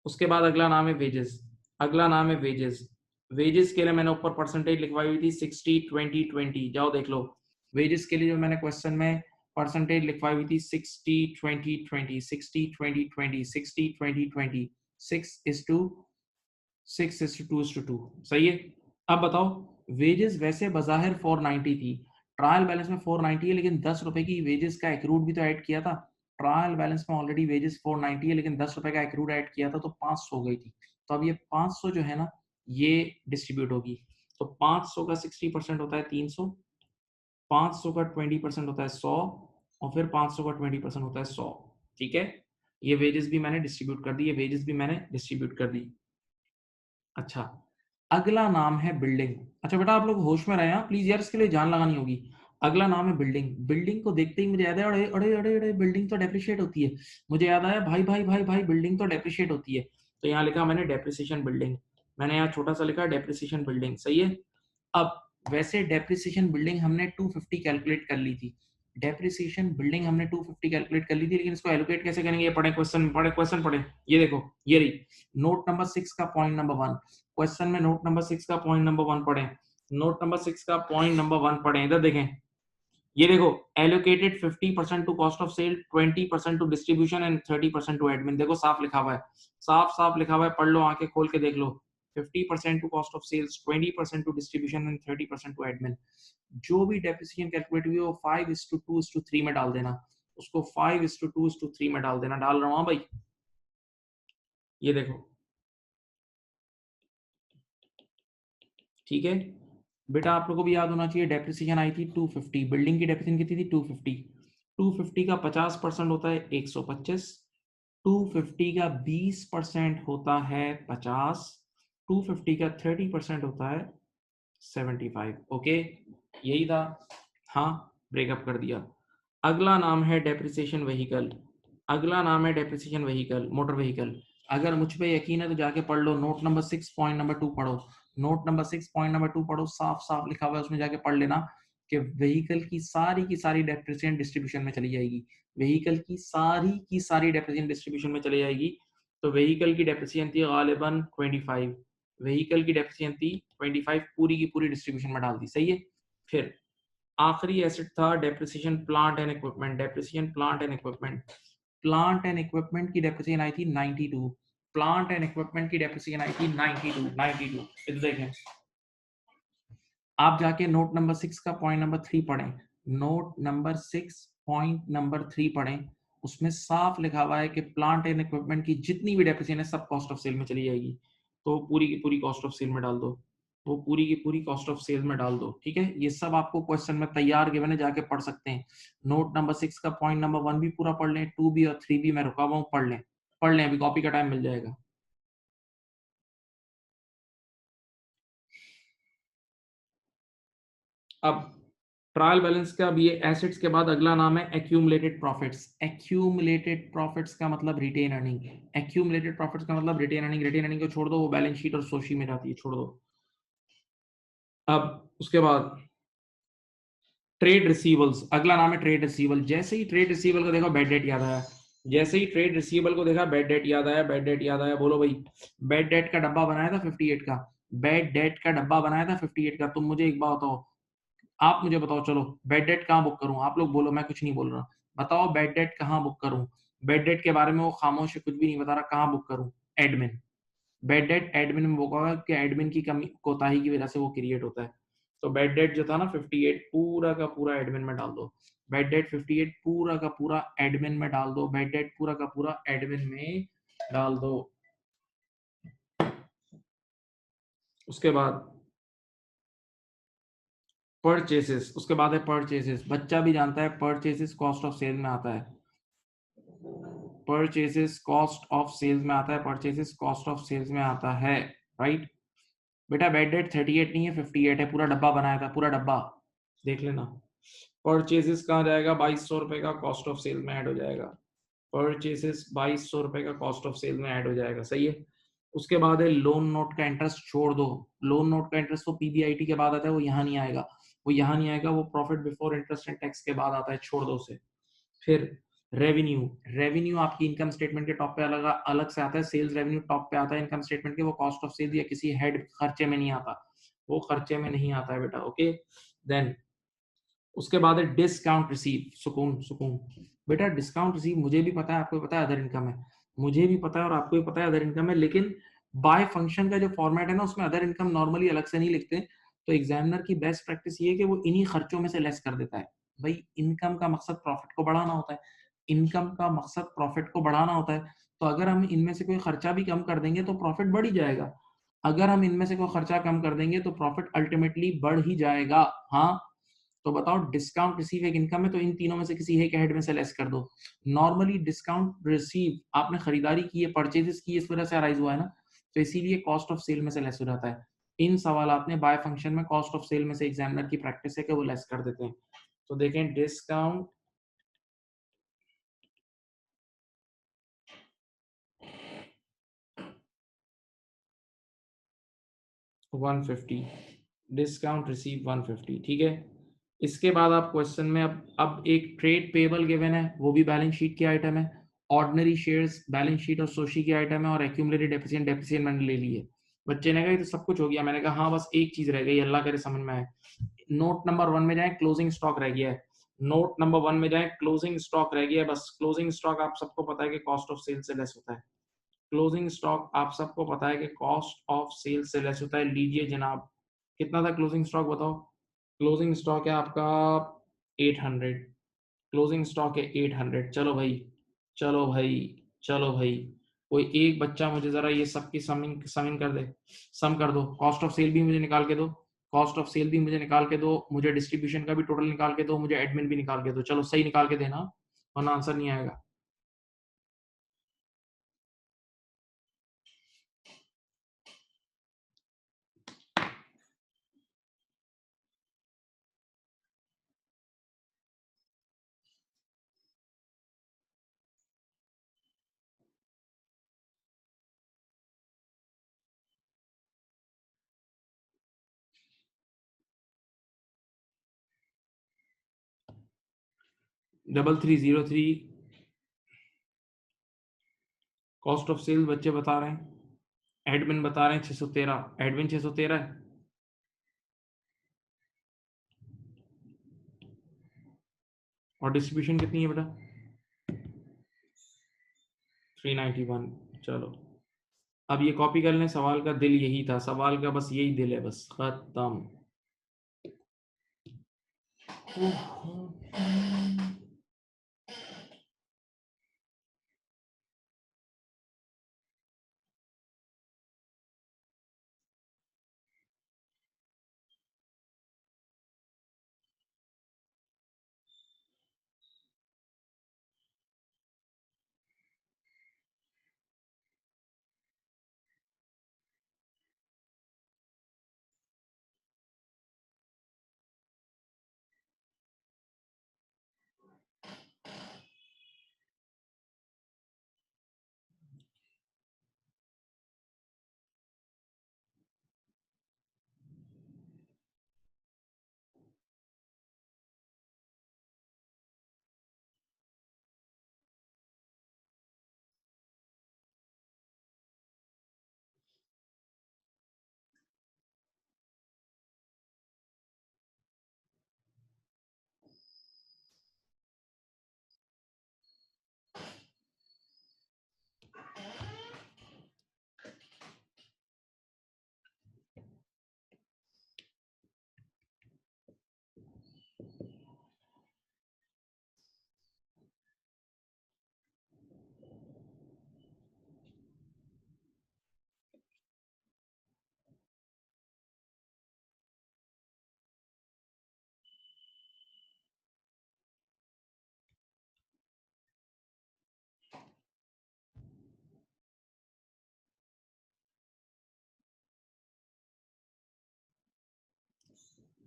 उसके बाद अगला नाम है वेजेस, अगला नाम है वेजेस। वेजेस के लिए मैंने ऊपर परसेंटेज लिखवाई हुई थी 60-20-20, जाओ देख लो। वेजेस के लिए जो मैंने क्वेश्चन में परसेंटेज लिखवाई हुई थी 60-20-20, 60-20-20, 60-20-20, 6:2:2, सही है। अब बताओ, वेजेस वैसे बजाहिर 490 थी, ट्रायल बैलेंस में 490 है, लेकिन 10 रुपए की वेजेस का एक्रूड भी तो ऐड किया था। ट्रायल बैलेंस में ऑलरेडी वेजेस 490 है, लेकिन 10 रुपए का एक्रूड ऐड किया था, तो 500 हो गई थी। तो अब ये 500 जो है ना, ये डिस्ट्रीब्यूट होगी। तो 500 का 60% होता है 300, 500 का 20% होता है 100, और फिर 500 का 20% होता है 100। ठीक है, ये वेजेस भी मैंने डिस्ट्रीब्यूट कर दी, ये वेजेस भी मैंने डिस्ट्रीब्यूट कर दी। अच्छा, अगला नाम है बिल्डिंग। अच्छा बेटा, आप लोग होश में रहे हैं प्लीज यार, इसके लिए जान लगानी होगी। अगला नाम है बिल्डिंग। बिल्डिंग को देखते ही मुझे याद है, अरे अरे अरे अरे, बिल्डिंग तो डेप्रिशिएट होती है। मुझे याद आया, भाई भाई भाई भाई, बिल्डिंग तो डेप्रिशिएट होती है। तो यहाँ लिखा मैंने डेप्रिसिएशन बिल्डिंग, मैंने यहाँ छोटा सा लिखा डेप्रिसिएशन बिल्डिंग, सही है। अब वैसे डेप्रिसिएशन बिल्डिंग हमने 250 कैलकुलेट कर ली थी, डेप्रिसिएशन बिल्डिंग हमने 250 कैलकुलेट कर ली थी, लेकिन इसको एलोकेट कैसे करेंगे, ये पढ़े क्वेश्चन, पढ़े क्वेश्चन पढ़े। ये देखो, ये रही नोट नंबर 6 का पॉइंट नंबर 1, क्वेश्चन में नोट नंबर 6 का पॉइंट नंबर 1 पढ़े, नोट नंबर 6 का पॉइंट नंबर 1 पढ़े, इधर देखें। ये देखो, allocated 50% to cost of sale, 20% to distribution and 30% to admin. देखो साफ लिखा हुआ है, साफ साफ लिखा हुआ है, पढ़ लो, आंखें खोल के देख लो। 50% to cost of sales, 20% to distribution and 30% to admin. जो भी डेप्रिसिएशन कैलकुलेट हुई है वो 5:2:3 में डाल देना, उसको 5:2:3 में डाल देना। डाल रहा हूँ भाई, ये देखो, ठीक है बेटा। आप लोगों को भी याद होना चाहिए, डेप्रिसिएशन आई थी 250, बिल्डिंग की डेप्रिसिएशन कितनी थी 250, 250 का 50% होता है 125, 250 का 20% होता है 50, 250 का 30% होता है 75। ओके, यही था। हाँ, ब्रेकअप कर दिया। अगला नाम है डेप्रिसिएशन व्हीकल, अगला नाम है डेप्रिसिएशन व्हीकल, मोटर व्हीकल। अगर मुझ पे यकीन है तो जाके पढ़ लो, नोट नंबर 6 पॉइंट नंबर 2 पढ़ो, नोट नंबर 6 पॉइंट नंबर 2 पढ़ो, साफ साफ लिखा हुआ है, उसमें जाके पढ़ लेना कि व्हीकल की सारी डेप्रिसिएशन डिस्ट्रीब्यूशन में चली जाएगी, व्हीकल की सारी डेप्रिसिएशन डिस्ट्रीब्यूशन में चली जाएगी। तो व्हीकल की डेप्रिसिएशन थी गालिबन 25, व्हीकल की डेप्रिसिएशन थी 25, पूरी की पूरी डिस्ट्रीब्यूशन में डाल दी, सही है। फिर आखिरी एसेट था depreciation plant and equipment, depreciation plant and equipment. Plant and equipment की डेप्रिसिएशन आई थी 92, प्लांट एंड इक्विपमेंट की डेप्रिसिएशन आई थी 92। इधर देखें, आप जाके नोट नंबर 6 का पॉइंट नंबर 3 पढ़ें, नोट नंबर 6 पॉइंट नंबर 3 पढ़ें, उसमें साफ लिखा हुआ है कि प्लांट एंड इक्विपमेंट की जितनी भी डेप्रिसिएशन है सब कॉस्ट ऑफ सेल में चली जाएगी। तो पूरी की पूरी कॉस्ट ऑफ सेल में डाल दो, वो पूरी की पूरी कॉस्ट ऑफ सेल में डाल दो। ठीक है, ये सब आपको क्वेश्चन में तैयार गिवन है, जाके पढ़ सकते हैं। नोट नंबर 6 का पॉइंट नंबर 1 भी पूरा पढ़ लें, 2 भी और 3 भी मैं रुका हुआ हूँ, पढ़ लें, पढ़ लें, अभी कॉपी का टाइम मिल जाएगा। अब ट्रायल बैलेंस का भी, एसेट्स के बाद अगला नाम है एक्यूमुलेटेड प्रॉफिट्स। एक्यूमुलेटेड प्रॉफिट्स का मतलब रिटेन अर्निंग, एक्यूमुलेटेड प्रॉफिट्स का मतलब रिटेन अर्निंग। रिटेन अर्निंग को छोड़ दो, वो बैलेंस शीट और सोशी में जाती है, छोड़ दो। अब उसके बाद ट्रेड रिसीवल्स, अगला नाम है ट्रेड रिसीवल। जैसे ही ट्रेड रिसीवल को देखा बैड डेट याद आया, जैसे ही ट्रेड रिसीवल को देखा बैड डेट याद आया, बैड डेट याद आया। बोलो भाई, बैड डेट का डब्बा बनाया था 58 का, बैड डेट का डब्बा बनाया था 58 का। तुम मुझे एक बात बताओ, आप मुझे बताओ, चलो बेड डेट कहाँ बुक करूं, आप लोग बोलो, मैं कुछ नहीं बोल रहा, बताओ बेड डेट कहाँ बुक करूं। बेड डेट के बारे में वो खामोश है, कुछ भी नहीं बता रहा, कहाँ बुक करूं। एडमिन, बेड डेट एडमिन में बुक होगा कि एडमिन की कमी कोताही की वजह से वो क्रिएट होता है। तो बेड डेट जो था ना 58, पूरा का पूरा एडमिन में डाल दो, बेड डेट 58 पूरा का पूरा एडमिन में डाल दो, बेड डेट पूरा का पूरा एडमिन में डाल दो। उसके बाद परचेसेस, उसके बाद है परचेसेस। बच्चा भी जानता है परचेसेस कॉस्ट ऑफ सेल में आता है, परचेसेस कॉस्ट ऑफ सेल्स में आता है, परचेसेस कॉस्ट ऑफ सेल्स में आता है, राइट। बेटा बेड डेट 38 नहीं है, 58 है, पूरा डब्बा बनाया था, पूरा डब्बा देख लेना। परचेसेस कहाँ जाएगा, 2200 रुपए का कॉस्ट ऑफ सेल में ऐड हो जाएगा। परचेसेस 2200 का कॉस्ट ऑफ सेल में ऐड हो जाएगा, सही है। उसके बाद है लोन नोट का इंटरेस्ट छोड़ दो, लोन नोट का इंटरेस्ट तो पीबीआईटी के बाद आता है, वो यहाँ नहीं आएगा, वो यहाँ नहीं आएगा, वो profit before interest and tax के बाद आता है, छोड़ दो उसे। फिर रेवेन्यू, रेवेन्यू आपकी इनकम स्टेटमेंट के टॉप पे अलग अलग से आता है, सेल्स रेवेन्यू टॉप पे आता है इनकम स्टेटमेंट के, वो कॉस्ट ऑफ सेल या किसी हेड खर्चे में नहीं आता, वो खर्चे में नहीं आता है बेटा, ओके। देन उसके बाद है डिस्काउंट रिसीव, सुकून सुकून बेटा, डिस्काउंट रिसीव मुझे भी पता है, आपको भी पता है अदर इनकम है, मुझे भी पता है और आपको भी पता है अदर इनकम है, लेकिन बाय फंक्शन का जो फॉर्मेट है ना उसमें अदर इनकम नॉर्मली अलग से नहीं लिखते, तो एग्जामिनर की बेस्ट प्रैक्टिस ये है कि वो इन्हीं खर्चों में से लेस कर देता है। भाई इनकम का मकसद प्रॉफिट को बढ़ाना होता है, इनकम का मकसद प्रॉफिट को बढ़ाना होता है, तो अगर हम इनमें से कोई खर्चा भी कम कर देंगे तो प्रॉफिट बढ़ ही जाएगा, अगर हम इनमें से कोई खर्चा कम कर देंगे तो प्रॉफिट अल्टीमेटली बढ़ ही जाएगा। हाँ, तो बताओ डिस्काउंट रिसीव एक इनकम है, तो इन तीनों में से किसी एक हेड में से लेस कर दो। नॉर्मली डिस्काउंट रिसीव आपने खरीदारी की है, परचेजेस की, इस वजह से अराइज हुआ है ना, तो इसीलिए कॉस्ट ऑफ सेल में से लेस हो जाता है। इन सवालात में बाय फंक्शन में कॉस्ट ऑफ सेल में से एग्जामिनर की प्रैक्टिस है कि वो लेस कर देते हैं। तो देखें डिस्काउंट 150, डिस्काउंट रिसीव 150, ठीक है। इसके बाद आप क्वेश्चन में अब एक ट्रेड पेबल गिवन है, वो भी बैलेंस शीट की आइटम है, ऑर्डिनरी शेयर्स बैलेंस शीट और सोशी की आइटम है, और एक्यूमुलेटेड डेप्रिसिएशन डेप्रिसिएशन मैंने ले ली है। बच्चे ने कहा ये तो सब कुछ हो गया, मैंने कहा हाँ बस एक चीज रह गई, अल्लाह करे समझ में आए। नोट नंबर 1 में जाए, क्लोजिंग स्टॉक रह गया है, नोट नंबर 1 में जाए, क्लोजिंग स्टॉक रह गया है, बस क्लोजिंग स्टॉक आप सबको पता है कि कॉस्ट ऑफ सेल से लेस होता है, क्लोजिंग स्टॉक आप सबको पता है कि कॉस्ट ऑफ सेल से लेस होता है। लीजिए जनाब, कितना था क्लोजिंग स्टॉक बताओ। क्लोजिंग स्टॉक है आपका 800, क्लोजिंग स्टॉक है 800। चलो भाई, चलो भाई, चलो भाई, कोई एक बच्चा मुझे जरा ये सबकी समिंग समिंग कर दे, सम कर दो, कॉस्ट ऑफ सेल भी मुझे निकाल के दो, कॉस्ट ऑफ सेल भी मुझे निकाल के दो, मुझे डिस्ट्रीब्यूशन का भी टोटल निकाल के दो, मुझे एडमिन भी निकाल के दो, चलो सही निकाल के देना, वरना आंसर नहीं आएगा। डबल 303, कॉस्ट ऑफ सेल बच्चे बता रहे हैं, एडमिन बता रहे हैं 613, एडमिन 613 है, और डिस्ट्रीब्यूशन कितनी है बेटा 391। चलो अब ये कॉपी कर लें, सवाल का दिल यही था, सवाल का बस यही दिल है, बस खत्म।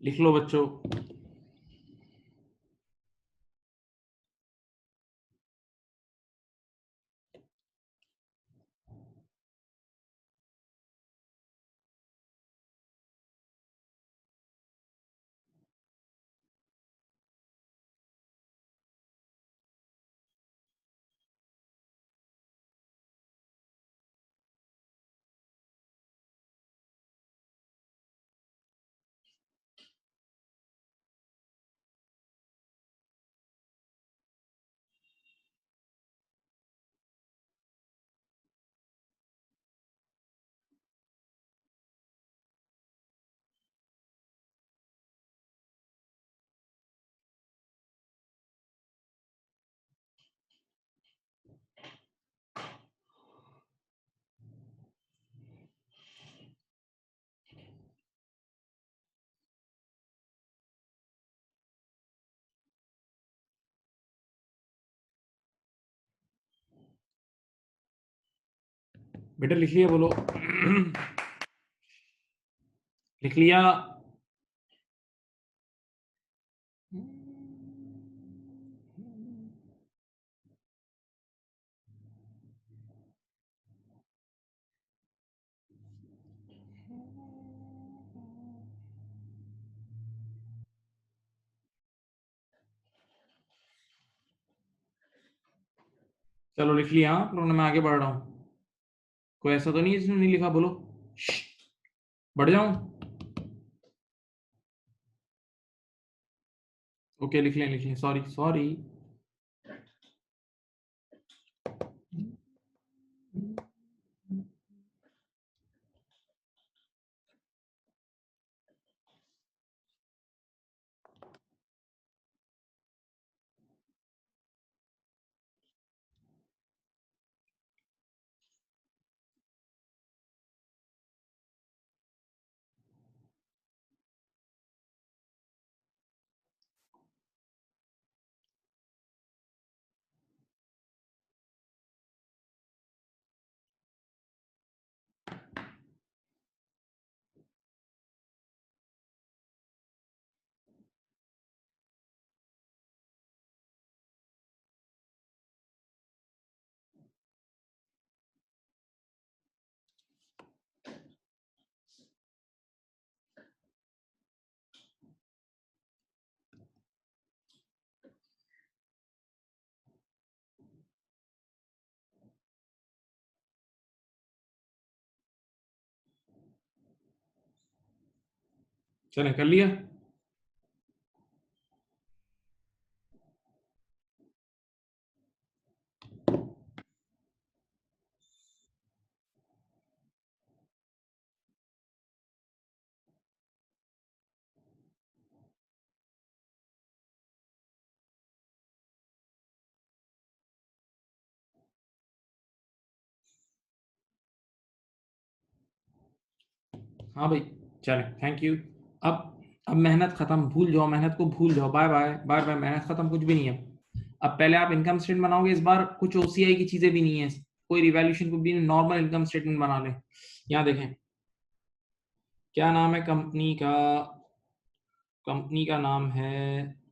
लिख लो बच्चों। बेटा लिख लिया, बोलो। लिख लिया। चलो लिख लिया, हाँ, तो मैं आगे बढ़ रहा हूँ। कोई ऐसा तो नहीं है जिसने नहीं लिखा, बोलो। बढ़ जाऊं? ओके, लिख लें, सॉरी सॉरी। चले, कर लिया। हाँ भाई, चले, थैंक यू। अब मेहनत खत्म, भूल जाओ, मेहनत को भूल जाओ, बाय बाय बाय बाय, मेहनत खत्म, कुछ भी नहीं है। अब पहले आप इनकम स्टेटमेंट बनाओगे, इस बार कुछ ओसीआई की चीजें भी नहीं है, कोई रिवैल्यूएशन को भी, नॉर्मल इनकम स्टेटमेंट बना ले। यहाँ देखें, क्या नाम है कंपनी का? कंपनी का नाम है,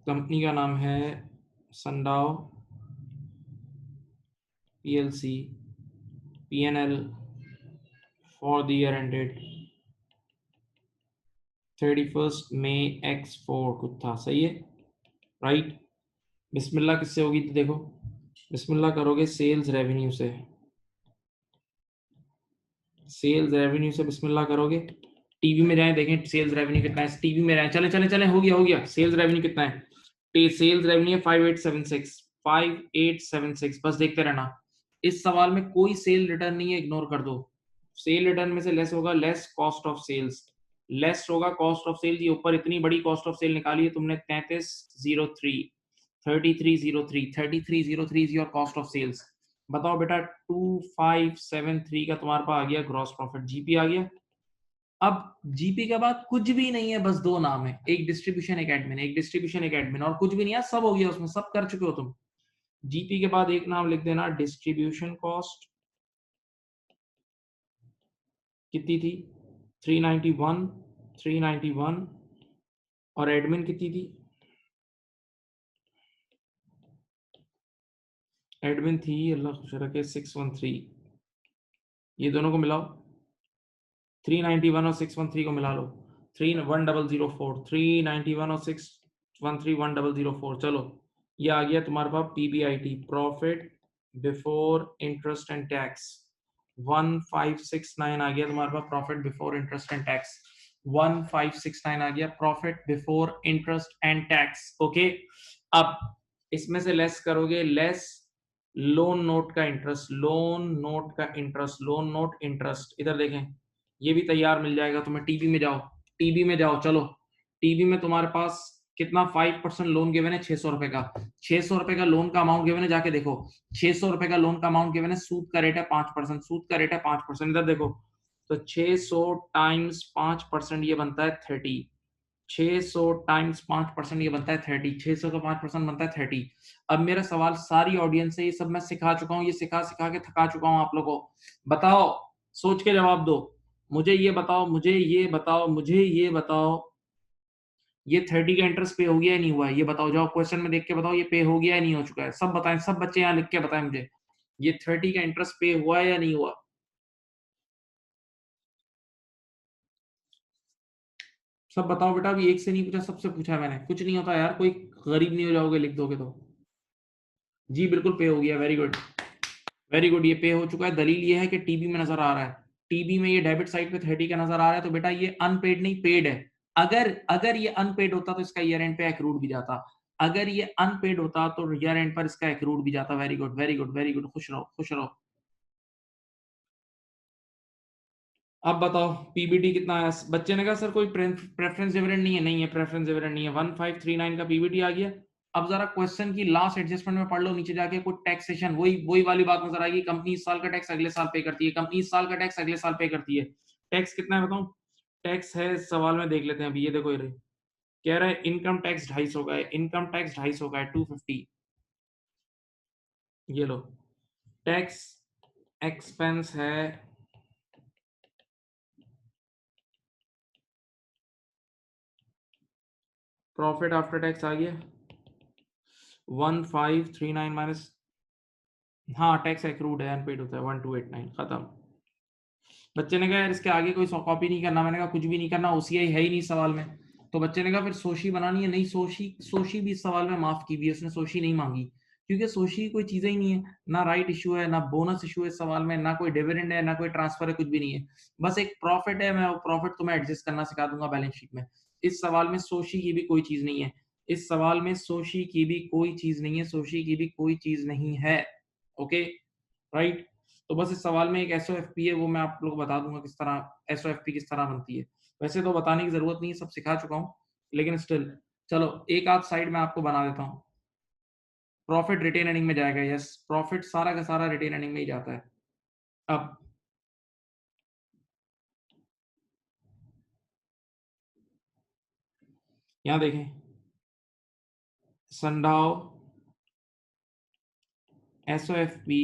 कंपनी का नाम है Sundaw PLC, PNL for the year ended 31 May X4 कुछ था, सही है, राइट। बिस्मिल्लाह किससे होगी तो देखो, बिस्मिल्लाह करोगे सेल्स रेवेन्यू से, सेल्स रेवेन्यू से बिस्मिल्लाह करोगे। टीवी में जाए, देखें सेल्स रेवेन्यू कितना है, टीवी में जाए, चले चले चले, हो गया, सेल्स रेवेन्यू कितना है? सेल्स रेवेन्यू है 5876, 5876, बस देखते रहना। इस सवाल में कोई सेल रिटर्न नहीं है, इग्नोर कर दो। सेल रिटर्न में से लेस होगा, less cost of sales, less होगा कॉस्ट ऑफ सेल्स। ये ऊपर इतनी बड़ी कॉस्ट ऑफ सेल निकाली है तुमने, 3303, 3303, 3303 is your cost of sales. बताओ बेटा, 2573 का तुम्हारे पास आ गया ग्रॉस प्रॉफिट, जीपी आ गया। अब जीपी के बाद कुछ भी नहीं है, बस दो नाम है, एक डिस्ट्रीब्यूशन एक एडमिन, एक डिस्ट्रीब्यूशन एक एडमिन, और कुछ भी नहीं है, सब हो गया उसमें, सब कर चुके हो तुम। जीपी के बाद एक नाम लिख देना, डिस्ट्रीब्यूशन कॉस्ट कितनी थी? 391, 391, और एडमिन कितनी थी? एडमिन थी, अल्लाह खुश रखे, 613। ये दोनों को मिलाओ, 391 और 613 को मिला लो, 31004, 391 और 613, 1004। चलो, ये आ गया तुम्हारे पास PBIT, profit before interest and tax, 1569 आ गया तुम्हारे पास, profit before interest and tax, 1569 आ गया profit before interest and tax. Okay, अब इसमें से लेस करोगे, लेस लोन नोट का इंटरेस्ट, लोन नोट का इंटरेस्ट, लोन नोट इंटरेस्ट, इधर देखें, ये भी तैयार मिल जाएगा तुम्हें। टीबी में जाओ, टीबी में जाओ, चलो, टीबी में तुम्हारे पास कितना 5% लोन गिवन है, 600 रुपए का, 600 रुपए का लोन का अमाउंट गिवन है, जाके देखो, 600 रुपए का लोन का अमाउंट गिवन है, सूद का रेट है 5%, सूद का रेट है 5%, इधर देखो, तो 600 टाइम्स 5%, ये बनता है 30, 600 टाइम्स 5% ये बनता है 30, 600 का 5% बनता है 30। अब मेरा सवाल सारी ऑडियंस से, ये सब मैं सिखा चुका हूँ, ये सिखा सिखा के थका चुका हूँ आप लोगों को। बताओ, सोच के जवाब दो। मुझे ये बताओ, मुझे ये बताओ, मुझे ये बताओ, ये 30 का इंटरेस्ट पे हो गया या नहीं हुआ है? ये बताओ, जाओ क्वेश्चन में देख के बताओ, ये पे हो गया या नहीं हो चुका है? सब बताएं, सब बच्चे यहाँ लिख के बताएं मुझे, ये 30 का इंटरेस्ट पे हुआ है या नहीं हुआ? सब बताओ बेटा, अभी एक से नहीं पूछा, सबसे पूछा है मैंने। कुछ नहीं होता यार, कोई गरीब नहीं हो जाओगे लिख दोगे तो। जी बिल्कुल पे हो गया, वेरी गुड, वेरी गुड, ये पे हो चुका है। दलील ये है कि टीबी में नजर आ रहा है, टीबी में ये डेबिट साइड पे 30 का नजर आ रहा है, तो बेटा ये अनपेड नहीं पेड है। अगर अगर ये अनपेड होता तो इसका ईयर एंड पे एक्रूड भी जाता, अगर ये अनपेड होता तो ईयर एंड पर इसका एक्रूड भी जाता। Very good, very good, very good, खुश रहो, खुश रहो। अब बताओ पीबीटी कितना है? बच्चे ने कहा सर कोई प्रेफरेंस डिविडेंड नहीं है। नहीं है, प्रेफरेंस डिविडेंड नहीं है। 1539 का पीबीटी आ गया। अब जरा क्वेश्चन की लास्ट एडजस्टमेंट में पढ़ लो, नीचे जाके कुछ टैक्सेशन, वही वही वाली बात नजर आएगी। कंपनी इस साल का टैक्स अगले साल पे करती है, कंपनी इस साल का टैक्स अगले साल पे करती है। टैक्स कितना है बताऊं? टैक्स है, सवाल में देख लेते हैं अभी। ये देखो, ये कह रहा है इनकम टैक्स 250 का है, इनकम टैक्स 250 का है, 250। ये लो, टैक्स एक्सपेंस है, प्रॉफिट आफ्टर टैक्स आ गया 1539 माइनस, हाँ टैक्स एक्रूड है, अनपेड होता है 1289, खत्म। बच्चे ने कहा यार इसके आगे कोई कॉपी नहीं करना। मैंने कहा कुछ भी नहीं करना, ओसीआई है ही नहीं सवाल में। तो बच्चे ने कहा फिर सोशी बनानी है। नहीं, सोशी सोशी भी इस सवाल में माफ की भी है, उसने सोशी नहीं मांगी, क्योंकि सोशी की कोई चीजें ही नहीं है, ना राइट इशू है, ना बोनस इशू है इस सवाल में, ना कोई डिविडेंड है, ना कोई ट्रांसफर है, कुछ भी नहीं है। बस एक प्रॉफिट है, मैं वो प्रॉफिट तुम्हें एडजस्ट करना सिखा दूंगा बैलेंस शीट में। इस सवाल में सोशी की भी कोई चीज नहीं है, इस सवाल में सोशी की भी कोई चीज नहीं है, सोशी की भी कोई चीज नहीं है। Okay, right. तो बस इस सवाल में एक एसओएफपी है, वो मैं आप लोग बता दूंगा किस तरह एसओएफपी किस तरह बनती है। वैसे तो बताने की जरूरत नहीं है, सब सिखा चुका हूँ, लेकिन स्टिल चलो एक आध साइड में आपको बना देता हूँ। प्रॉफिट रिटेन अर्निंग में जाएगा, यस, प्रॉफिट सारा का सारा रिटेन अर्निंग में ही जाता है। अब यहाँ देखें, संडाव एसओएफपी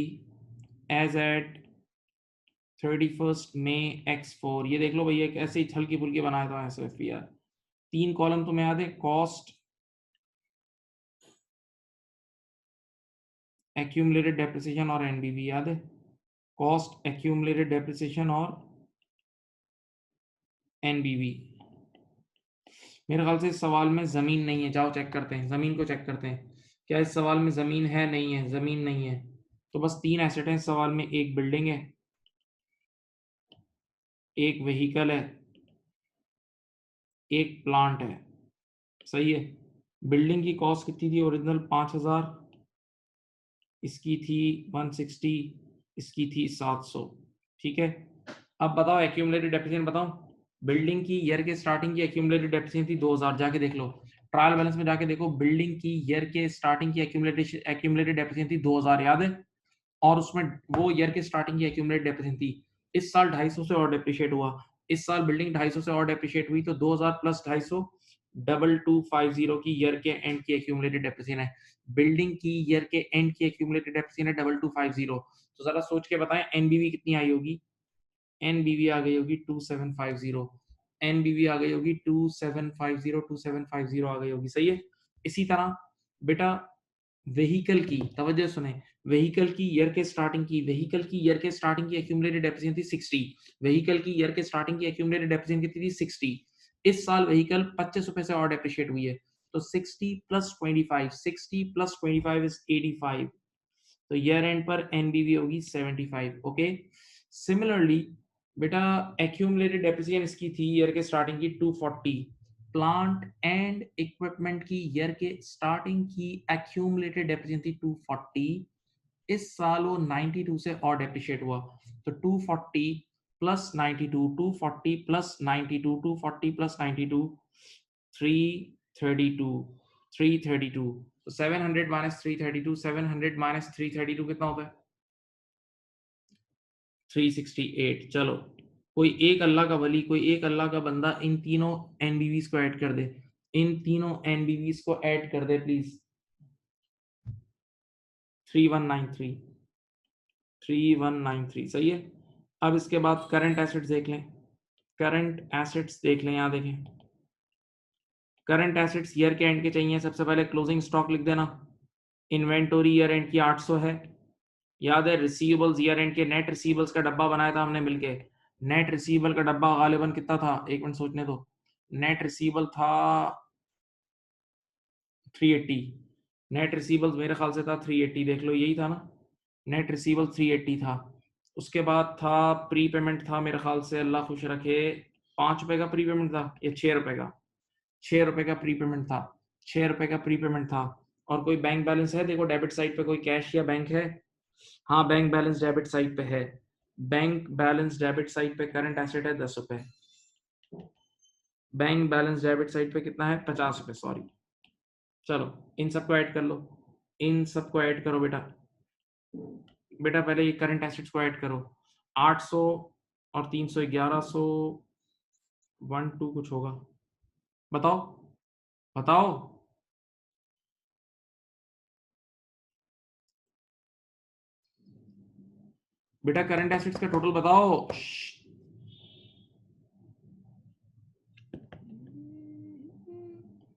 एज एट 31 मई X4, ये देख लो भैया, ऐसे ही हल्की फुल्की बनाया था एसओएफपी यार। 3 कॉलम तुम्हें याद है, कॉस्ट, एक्यूमुलेटेड डेप्रिसिएशन और एनबीवी याद है? कॉस्ट, एक्यूमुलेटेड डेप्रिसिएशन और एनबीवी। मेरे ख्याल से इस सवाल में जमीन नहीं है, जाओ चेक करते हैं, जमीन को चेक करते हैं, क्या इस सवाल में जमीन है? नहीं है, जमीन नहीं है। तो बस 3 एसेट है इस सवाल में, एक बिल्डिंग है, एक व्हीकल है, एक प्लांट है। सही है। बिल्डिंग की कॉस्ट कितनी थी ओरिजिनल? 5000, इसकी थी 160, इसकी थी 700। ठीक है। अब बताओ एक्यूमुलेटेड डेप्रिसिएशन बताओ। बिल्डिंग की ईयर के स्टार्टिंग की एक्यूमुलेटेड डेप्रिसिएशन थी 2000, जाके देख लो, ट्रायल बैलेंस में जाके देखो, बिल्डिंग की ईयर के स्टार्टिंग की एक्यूमुलेटेड डेप्रिसिएशन थी 2000, याद है? और उसमें वो ईयर के स्टार्टिंग की एक्यूमुलेटेड डेप्रिसिएशन थी। इस साल 250 से और डेप्रिशिएट हुआ, इस साल बिल्डिंग 250 से और डेप्रिशिएट हुई, तो 2000 प्लस 250 2250 की ईयर के एंड की एक्यूमुलेटेड डेप्रिसिएशन है। बिल्डिंग की ईयर के एंड की एक्यूमुलेटेड डेप्रिसिएशन है 2250। तो जरा सोच के बताएं एनबीवी कितनी आई होगी? एनबीवी आ गई होगी 2750, एनबीवी आ गई होगी 2750, 2750 आ गई होगी। सही है। इसी तरह बेटा व्हीकल की, तवज्जो सुने, व्हीकल की ईयर के स्टार्टिंग की, व्हीकल की ईयर के स्टार्टिंग की एक्यूमुलेटेड डेप्रिसिएशन थी 60, व्हीकल की ईयर के स्टार्टिंग की एक्यूमुलेटेड डेप्रिसिएशन कितनी थी? 60। इस साल व्हीकल 25 रुपए से और डेप्रिशिएट हुई है, तो 60 प्लस 25, 60 प्लस 25 इज 85, तो ईयर एंड पर एनबीवी होगी 75। ओके, सिमिलरली बेटा एक्यूमुलेटेड डेप्रिसिएशन इसकी थी ईयर के स्टार्टिंग की 240, प्लांट एंड इक्विपमेंट की ईयर के स्टार्टिंग की एक्यूमुलेटेड डेप्रिसिएशन थी 240, इस साल वो 92 से और डेप्रिशिएट हुआ, तो 240 प्लस 92, 240 प्लस 92, 240 प्लस 92, 332, 332, तो 700 माइनस 332, 700 माइनस 332 कितना होता है? 368। चलो कोई एक अल्लाह का वली, कोई एक अल्लाह का बंदा इन तीनों एनबीवीज को ऐड कर दे, इन तीनों एनबीवीज को ऐड कर दे प्लीज। 3193, 3193 सही है। अब इसके बाद करंट एसेट्स देख लें, करंट एसेट्स देख लें, यहाँ देखें करंट एसेट्स ईयर के एंड के चाहिए। सबसे पहले क्लोजिंग स्टॉक लिख देना। इन्वेंटोरी ईयर एंड की 800 है, याद है। रिसीवेबल्स ईयर एंड के, नेट रिसीवेबल्स का डब्बा बनाया था हमने मिलके। नेट रिसीवेबल का डब्बा गालिबन कितना था, एक मिनट सोचने दो। नेट रिसीवेबल था 380, नेट रिसीवेबल्स मेरे ख्याल से था 380, देख लो यही था ना, नेट रिसीवेबल 380 था। उसके बाद था प्री पेमेंट था मेरे ख्याल से, अल्लाह खुश रखे, 5 रुपए का प्री पेमेंट था या 6 रुपए का, 6 रुपए का प्री पेमेंट था, 6 रुपए का प्री पेमेंट था। और कोई बैंक बैलेंस है, देखो डेबिट साइड पे कोई कैश या बैंक है। हाँ बैंक बैलेंस डेबिट साइड पे है, बैंक बैलेंस डेबिट साइड पे करंट एसेट है 10 रुपए, बैंक बैलेंस डेबिट साइड पे कितना है 50 रुपए, सॉरी। चलो इन सबको ऐड कर लो, इन सबको ऐड करो बेटा। बेटा पहले ये करंट एसेट्स को ऐड करो, 800 और 300 1100, 12 कुछ होगा, बताओ बताओ। बेटा करंट एसेट्स का टोटल बताओ।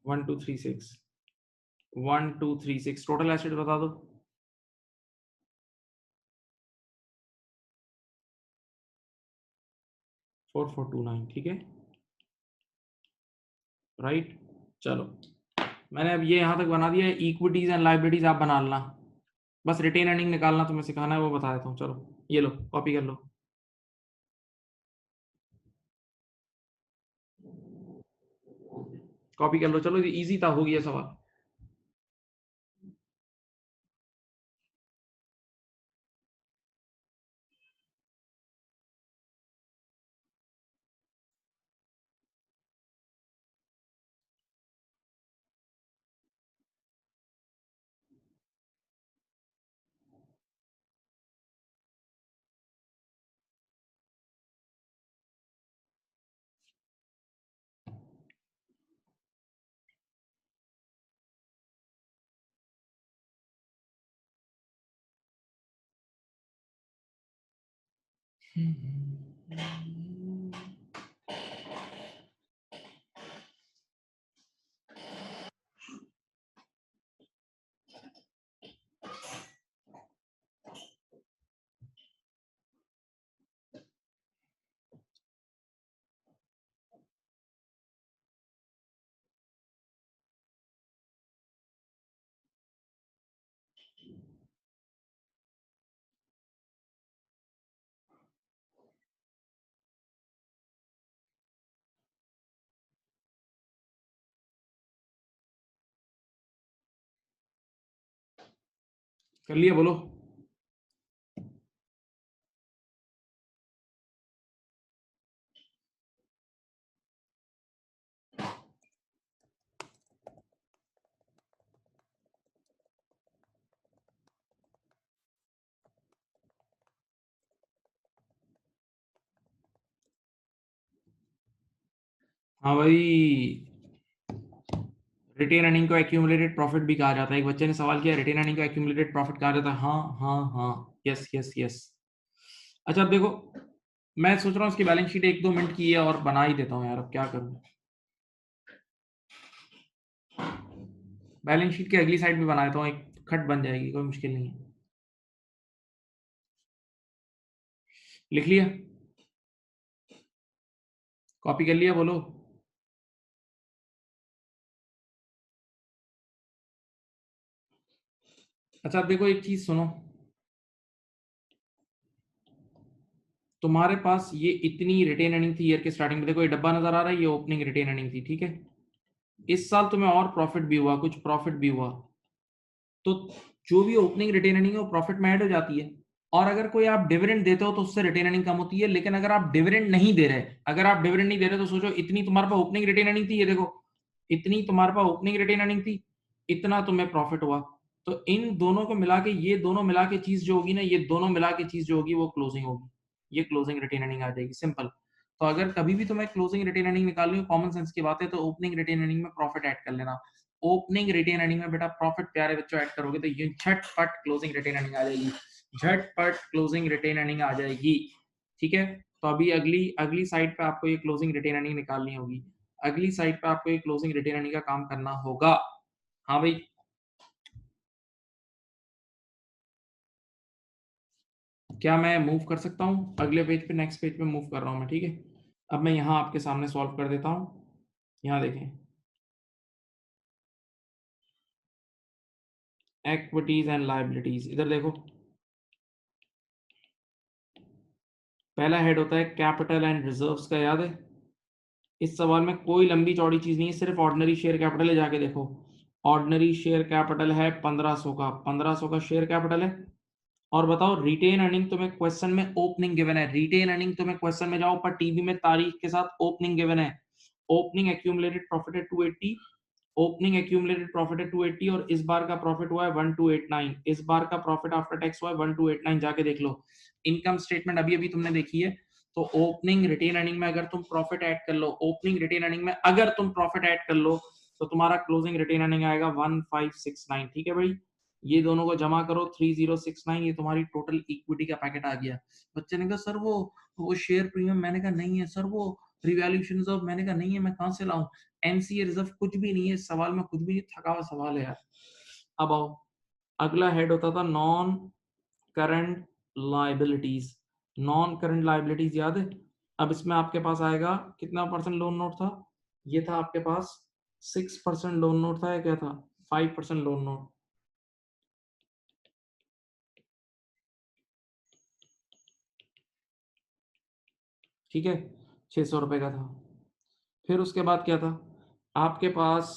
1236, 1236 टोटल एसेट बता दो। 4429, ठीक है राइट। चलो मैंने अब ये यहां तक बना दिया है, इक्विटीज एंड लाइबिलिटीज आप बना लेना, बस रिटेन अर्निंग निकालना तुम्हें सिखाना है, वो बता देता हूँ। चलो ये लो कॉपी कर लो, कॉपी कर लो, चलो इजी था, हो गया सवाल। कर लिया बोलो। हाँ भाई, रिटेन अर्निंग को एक्यूमुलेटेड प्रॉफिट भी कहा जाता है। एक बच्चे ने सवाल किया रिटेन अर्निंग को एक्यूमुलेटेड प्रॉफिट कहा जाता है, हाँ हाँ हाँ, यस यस यस। अच्छा अब देखो, मैं सोच रहा हूँ इसकी बैलेंस शीट 1-2 मिनट की है और बना ही देता हूँ यार, अब क्या करूँ। बैलेंस शीट की अगली साइड भी बना देता हूँ, एक खट बन जाएगी, कोई मुश्किल नहीं है। लिख लिया, कॉपी कर लिया, बोलो। अच्छा अब देखो एक चीज सुनो, तुम्हारे पास ये इतनी रिटेन अर्निंग थी ईयर के स्टार्टिंग में, देखो ये डब्बा नजर आ रहा है, ये ओपनिंग रिटेन अर्निंग थी, ठीक है। इस साल तुम्हें और प्रॉफिट भी हुआ, कुछ प्रॉफिट भी हुआ, तो जो भी ओपनिंग रिटेन अर्निंग है वो प्रॉफिट में ऐड हो जाती है। और अगर कोई आप डिविडेंड देते हो तो उससे रिटेन अर्निंग कम होती है, लेकिन अगर आप डिविडेंड नहीं दे रहे, अगर आप डिविडेंड नहीं दे रहे तो सोचो इतनी तुम्हारे पास ओपनिंग रिटेन अर्निंग थी, ये देखो इतनी तुम्हारे पास ओपनिंग रिटेन अर्निंग थी, इतना तुम्हें प्रॉफिट हुआ, तो इन दोनों को मिला के, ये दोनों मिला के चीज जो होगी ना, ये दोनों मिला के चीज जो होगी वो क्लोजिंग होगी, ये क्लोजिंग रिटेन अर्निंग आ जाएगी, सिंपल। तो अगर कभी भी तुम्हें क्लोजिंग रिटेन अर्निंग निकालनी हो, कॉमन सेंस की बात है, तो ओपनिंग रिटेन अर्निंग में प्रॉफिट ऐड कर लेना। ओपनिंग रिटेन अर्निंग में बेटा प्रॉफिट प्यारे बच्चों ऐड करोगे तो ये झटपट क्लोजिंग रिटेन अर्निंग आ जाएगी, झटपट क्लोजिंग रिटेन अर्निंग आ जाएगी। ठीक है, तो अभी अगली अगली साइड पे आपको ये क्लोजिंग रिटेन अर्निंग निकालनी होगी, अगली साइड पे आपको ये क्लोजिंग रिटेन अर्निंग का काम करना होगा। हाँ भाई, क्या मैं मूव कर सकता हूँ अगले पेज पे? नेक्स्ट पेज पे मूव कर रहा हूँ मैं, ठीक है। अब मैं यहाँ आपके सामने सॉल्व कर देता हूँ। यहाँ देखें, इक्विटीज एंड लायबिलिटीज, इधर देखो, पहला हेड होता है कैपिटल एंड रिजर्व्स का, याद है? इस सवाल में कोई लंबी चौड़ी चीज नहीं है, सिर्फ ऑर्डिनरी शेयर कैपिटल है, जाके देखो। ऑर्डिनरी शेयर कैपिटल है 1500 का, 1500 का शेयर कैपिटल है। और बताओ रिटेन अर्निंग तुम्हें क्वेश्चन में ओपनिंग गिवन है, रिटेन अर्निंग तुम्हें क्वेश्चन में जाओ पर टीबी में तारीख के साथ ओपनिंग गिवन है। ओपनिंग एक्यूमुलेटेड प्रॉफिट है 280, ओपनिंग एक्यूमुलेटेड प्रॉफिट है 280 और इस बार का प्रॉफिट हुआ है 1289, इस बार का प्रॉफिट आफ्टर टैक्स हुआ है 1289, जाके देख लो। इनकम स्टेटमेंट अभी अभी तुमने देखी है, तो ओपनिंग रिटेन अर्निंग में अगर तुम प्रॉफिट ऐड कर लो, ओपनिंग रिटेन अर्निंग में अगर तुम प्रॉफिट ऐड कर लो तो तुम्हारा क्लोजिंग रिटेन अर्निंग आएगा 1569। ठीक है भाई, ये दोनों को जमा करो 3069, ये तुम्हारी टोटल इक्विटी का पैकेट आ गया। बच्चे ने कहा सर वो शेयर प्रीमियम, मैंने कहा नहीं है सर, वो रिवैल्यूएशन रिजर्व, मैंने कहा नहीं है, मैं कहां से लाऊं? एनसीए रिजर्व कुछ भी नहीं है इस सवाल में, कुछ भी नहीं, थका हुआ सवाल है यार। अब आओ, अगला हेड होता था non current liabilities, non current liabilities याद है? अब इसमें आपके पास आएगा कितना परसेंट लोन नोट था? ये था आपके पास 6% लोन नोट था, या क्या था? 5% लोन नोट, ठीक है, 600 रुपए का था। फिर उसके बाद क्या था आपके पास?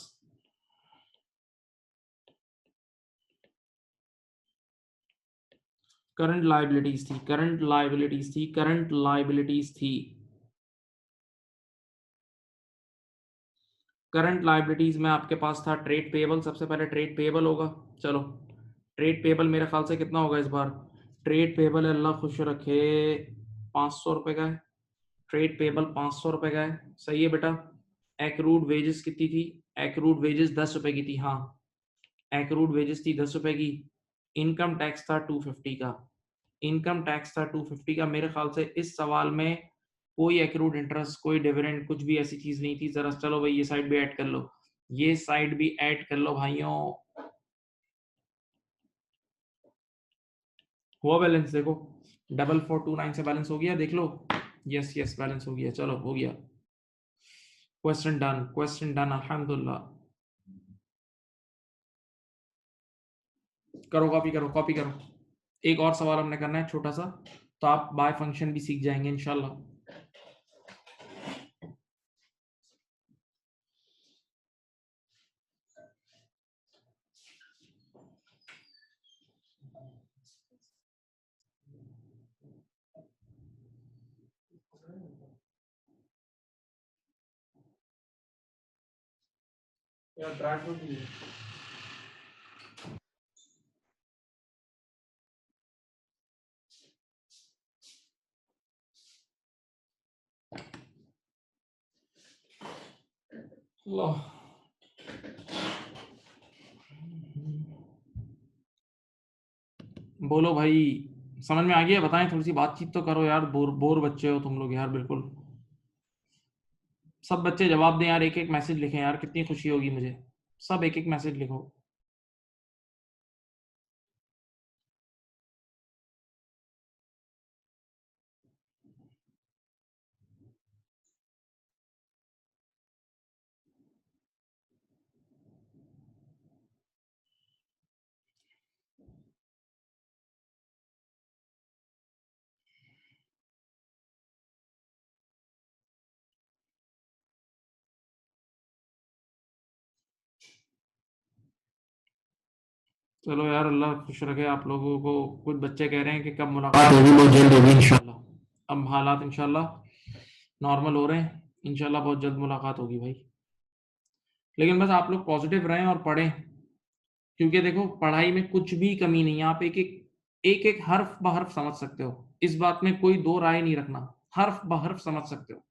करंट लाइबिलिटीज थी, करंट लाइबिलिटीज थी, करंट लाइबिलिटीज थी। करंट लाइबिलिटीज में आपके पास था ट्रेड पेबल, सबसे पहले ट्रेड पेबल होगा। चलो, ट्रेड पेबल मेरे ख्याल से कितना होगा इस बार? ट्रेड पेबल अल्लाह खुश रखे 500 रुपए का है, ट्रेड पेबल 500 रुपए का है, सही है बेटा। एक्रूड वेजेस कितनी थी? एक्रूड वेजेस 10 रुपए की थी, हाँ, एक्रूड वेजेस थी 10 रुपए की। इनकम टैक्स था 250 का, इनकम टैक्स था 250 का। मेरे ख्याल से इस सवाल में कोई एक्रूड इंटरेस्ट, कोई डिविडेंड, कुछ भी ऐसी चीज नहीं थी। जरा चलो भाई ये साइड भी ऐड कर लो, ये साइड भी ऐड कर लो भाइयों। हुआ बैलेंस? देखो 4429 से बैलेंस हो गया, देख लो। यस यस, बैलेंस हो गया, चलो हो गया। क्वेश्चन डन, क्वेश्चन डन, अल्हम्दुलिल्लाह। करो कॉपी, करो कॉपी करो। एक और सवाल हमने करना है छोटा सा, तो आप बाय फंक्शन भी सीख जाएंगे इंशाल्लाह। यार ड्राई फ्रूट भी है। लो, बोलो भाई, समझ में आ गया? बताएं, थोड़ी सी बातचीत तो करो यार, बोर बोर बच्चे हो तुम लोग यार बिल्कुल। सब बच्चे जवाब दें यार, एक एक मैसेज लिखें यार, कितनी खुशी होगी मुझे। सब एक एक मैसेज लिखो। चलो यार, अल्लाह खुश रखे आप लोगों को। कुछ बच्चे कह रहे हैं कि कब मुलाकात होगी, बहुत जल्द होगी इंशाल्लाह। अब हालात इंशाल्लाह नॉर्मल हो रहे हैं, इंशाल्लाह बहुत जल्द मुलाकात होगी भाई। लेकिन बस आप लोग पॉजिटिव रहें और पढ़ें, क्योंकि देखो पढ़ाई में कुछ भी कमी नहीं है, आप एक एक हर्फ ब हर्फ समझ सकते हो, इस बात में कोई दो राय नहीं रखना। हर्फ बहर्फ समझ सकते हो।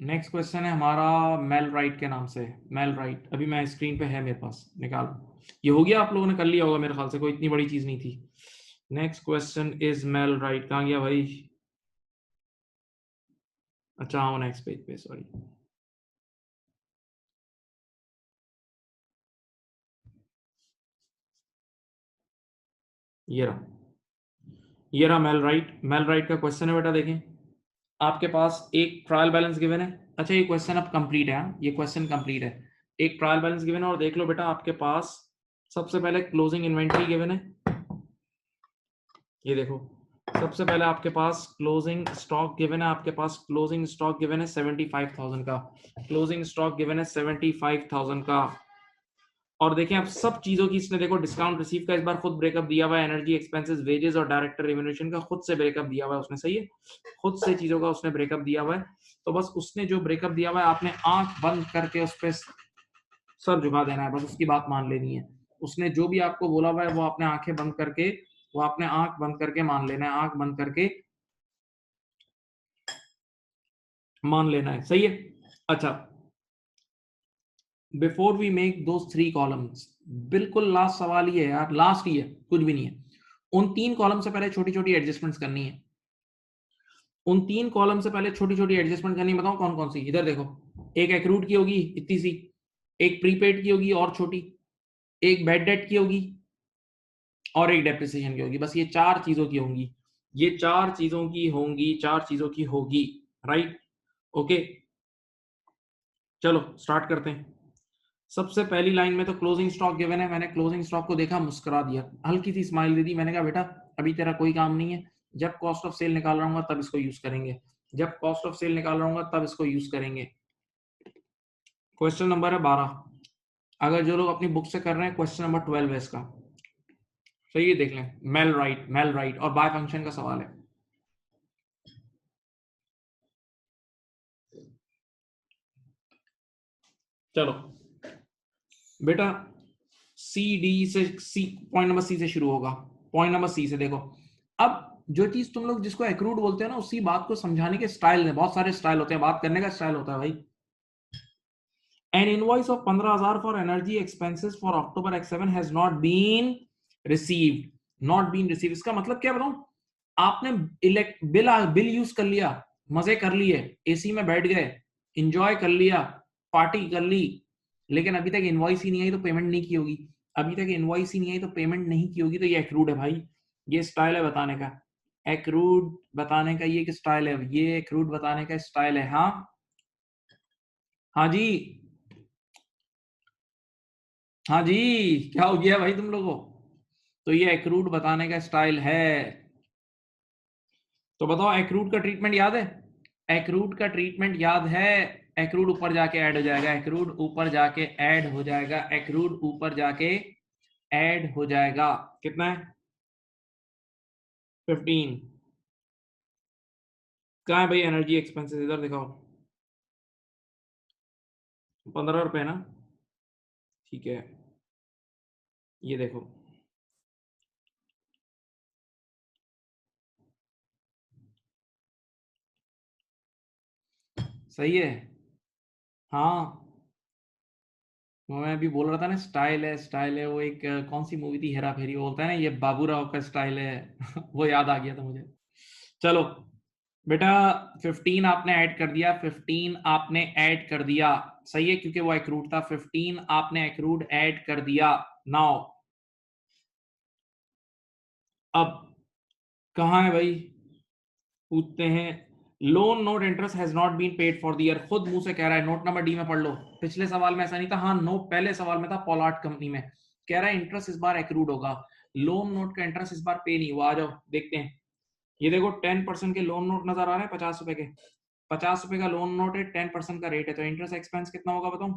नेक्स्ट क्वेश्चन है हमारा मेल राइट के नाम से। मेल राइट अभी मैं स्क्रीन पे है मेरे पास, निकालो। ये हो गया, आप लोगों ने कर लिया होगा मेरे ख्याल से, कोई इतनी बड़ी चीज नहीं थी। Next question is male right, कहाँ गया भाई? अच्छा हाँ, नेक्स्ट पेज पे, सॉरी। ये रहा, ये रहा मेल राइट। मेल राइट का क्वेश्चन है बेटा, देखें आपके पास एक ट्रायल बैलेंस गिवन है। अच्छा ये क्वेश्चन अब कंप्लीट है, ये क्वेश्चन कंप्लीट है। एक ट्रायल बैलेंस गिवन है और देख लो बेटा, आपके पास सबसे पहले क्लोजिंग इन्वेंट्री गिवन है। ये देखो, सबसे पहले आपके पास क्लोजिंग स्टॉक गिवन है, आपके पास क्लोजिंग स्टॉक गिवन है 75,000 का। क्लोजिंग स्टॉक गिवन है 75,000 का। और देखें अब सब चीजों की इसने देखो डिस्काउंट रिसीव का इस बार खुद ब्रेकअप दिया हुआ है, एनर्जी एक्सपेंसेस, वेजेस और डायरेक्टर रेम्यूनरेशन का खुद से ब्रेकअप दिया हुआ है उसने, सही है, खुद से चीजों का उसने ब्रेकअप दिया हुआ है। तो बस उसने जो ब्रेकअप दिया हुआ है आपने आंख बंद करके उस पर सर झुका देना है, बस उसकी बात मान लेनी है। उसने जो भी आपको बोला हुआ है वो आपने आंखें बंद करके, वो आपने आंख बंद करके मान लेना है, आंख बंद करके मान लेना है, सही है। अच्छा, before we make those 3 columns, बिल्कुल लास्ट सवाल ही है यार, लास्ट ही है, कुछ भी नहीं है। उन 3 कॉलम से पहले छोटी छोटी एडजस्टमेंट्स करनी है। उन 3 कॉलम से पहले छोटी छोटी एडजस्टमेंट करनी, बताओ कौन कौन सी? इधर देखो, एक एक्रूड की होगी इतनी सी, एक प्रीपेड की होगी और छोटी, एक बैड डेट की होगी और एक डेप्रिसिएशन की होगी। बस ये 4 चीजों की होंगी, ये 4 चीजों की होंगी, 4 चीजों की होगी, राइट? ओके, चलो स्टार्ट करते हैं। सबसे पहली लाइन में तो क्लोजिंग स्टॉक गिवन है, मैंने क्लोजिंग स्टॉक को देखा, मुस्कुरा दिया, हल्की सी स्माइल दे दी, मैंने कहा बेटा अभी तेरा कोई काम नहीं है, जब कॉस्ट ऑफ सेल निकाल रहा हूँ तब इसको यूज करेंगे, जब कॉस्ट ऑफ सेल निकाल रहा हूँ तब इसको यूज करेंगे। क्वेश्चन नंबर है 12, अगर जो लोग अपनी बुक से कर रहे हैं क्वेश्चन नंबर 12 है इसका, सही है, देख लें। मेल राइट, मेल राइट और बाय फंक्शन का सवाल है। चलो बेटा, सी डी से, सी पॉइंट नंबर सी से शुरू होगा। पॉइंट नंबर सी से देखो, अब जो चीज तुम लोग जिसको एक्रूड बोलते हैं ना, उसी बात को समझाने के स्टाइल में बहुत सारे स्टाइल होते हैं, बात करने का स्टाइल होता है भाई। An invoice of 15,000 for energy expenses for October X7 has not been received, not been receive, इसका मतलब क्या बताऊं? आपने बिल यूज कर लिया, मजे कर लिए, एसी में बैठ गए, इंजॉय कर लिया, पार्टी कर ली, लेकिन अभी तक इनवॉइस ही नहीं आई तो पेमेंट नहीं की होगी, अभी तक इनवॉइस ही नहीं आई तो पेमेंट नहीं की होगी, तो ये एक्रूड है भाई। ये स्टाइल है बताने का, एक्रूड बताने का ये एक स्टाइल है, ये एक्रूड बताने का स्टाइल है। हाँ हाँ जी, हाँ जी, क्या हो गया भाई तुम लोगों? तो ये एक्रूड बताने का स्टाइल है। तो बताओ एक्रूड का ट्रीटमेंट याद है? एक्रूड का ट्रीटमेंट याद है? एक्रूड ऊपर जाके ऐड हो जाएगा, एक्रूड ऊपर जाके ऐड हो जाएगा, एक्रूड ऊपर जाके ऐड हो जाएगा। कितना है? 15। कहाँ है भाई एनर्जी एक्सपेंसेस, इधर दिखाओ। 15 रुपए ना, ठीक है, ये देखो, सही है। हाँ, वो मैं अभी बोल रहा था ना, स्टाइल है, स्टाइल है, वो एक कौन सी मूवी थी, हेरा फेरी, वो बोलता है ना ये बाबूराव का स्टाइल है वो याद आ गया था मुझे। चलो बेटा, 15 आपने ऐड कर दिया, 15 आपने ऐड कर दिया, सही है, क्योंकि वो एक्रूड था, 15 आपने एक्रूड ऐड कर दिया। नाउ अब कहाँ है भाई, पूछते हैं। Loan note interest has not been paid for the year, खुद मुंह से कह रहा है, नोट नंबर डी में पढ़ लो, पिछले सवाल में ऐसा नहीं था, हाँ नो पहले सवाल में था, पोलार्ड कंपनी में, कह रहा है इंटरेस्ट इस बार एक्रूड होगा, लोन नोट का इंटरेस्ट इस बार पे नहीं हुआ। आ जाओ देखते हैं, ये देखो 10% के लोन नोट नजर आ रहे हैं, 50 रुपए के, ₹50 का लोन नोट है, 10% का रेट है, तो इंटरेस्ट एक्सपेंस कितना होगा बताओ?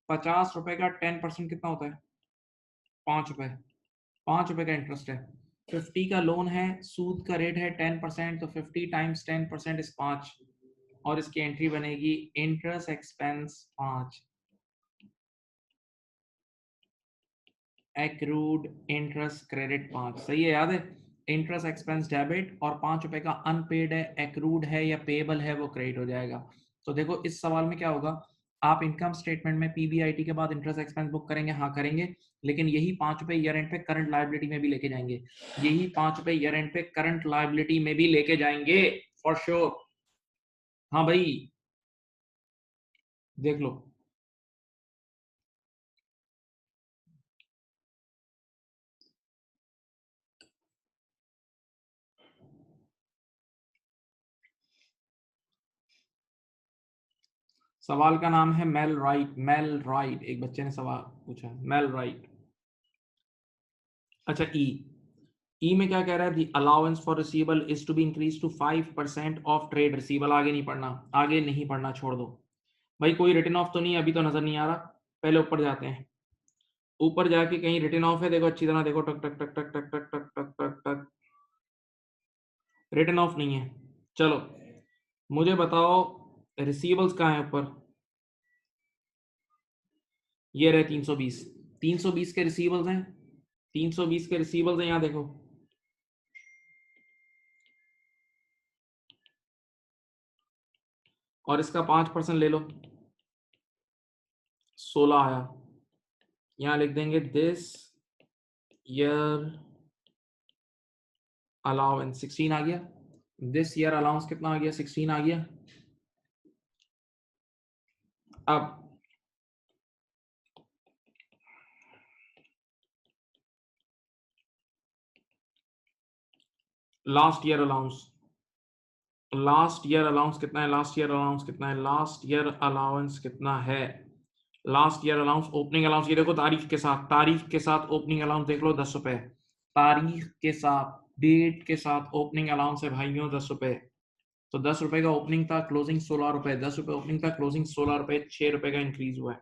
₹50 का 10% कितना होता है? ₹5। ₹5 का इंटरेस्ट है। 50 का लोन है, सूद का रेट है 10%, तो 50 टाइम्स 10% इज 5 और इसकी एंट्री बनेगी interest expense 5, accrued interest credit 5। सही है, याद है? इंटरेस्ट एक्सपेंस डेबिट और ₹5 का अनपेड है, एक्रूड है या पेबल है, वो क्रेडिट हो जाएगा। तो देखो इस सवाल में क्या होगा, आप इनकम स्टेटमेंट में पीबीआईटी के बाद इंटरेस्ट एक्सपेंस बुक करेंगे, हाँ करेंगे, लेकिन यही ₹5 ईयर एंड पे करंट लायबिलिटी में भी लेके जाएंगे, यही ₹5 ईयर एंड पे करंट लायबिलिटी में भी लेके जाएंगे फॉर श्योर। हाँ भाई, देख लो। सवाल का नाम है मेल राइट, मेल राइट, एक बच्चे ने सवाल पूछा, मेल राइट। अच्छा, ई में क्या कह रहा है? The allowance for receivable is to be increase to 5% of trade receivable. आगे नहीं पढ़ना, आगे नहीं पढ़ना, छोड़ दो भाई। कोई रिटर्न ऑफ तो नहीं है, अभी तो नजर नहीं आ रहा। पहले ऊपर जाते हैं, ऊपर जाके कहीं रिटर्न ऑफ है, देखो अच्छी तरह देखो, टक टक टक टक टक टक टक टक टक टक, रिटर्न ऑफ नहीं है। चलो मुझे बताओ, रिसीवेबल्स कहाँ है ऊपर? ये रहे 320, 320 के रिसीवेबल्स हैं, 320 के रिसीवेबल्स हैं, यहाँ देखो। और इसका 5% ले लो, 16 आया। यहाँ लिख देंगे दिस ईयर अलाउंस 16 आ गया। दिस ईयर अलाउंस कितना आ गया? 16 आ गया। अब last year allowance, last year allowance कितना है? लास्ट ईयर अलाउंस कितना है? लास्ट ईयर अलाउंस कितना है? Last year allowance, opening allowance, ये देखो तारीख के साथ, तारीख के साथ ओपनिंग अलाउंस देख लो, ₹10। तारीख के साथ, डेट के साथ ओपनिंग अलाउंस है भाइयों ₹10। तो ₹10 का ओपनिंग था, क्लोजिंग ₹16, ₹10 ओपनिंग था, क्लोजिंग ₹16, ₹6 का इंक्रीज हुआ है।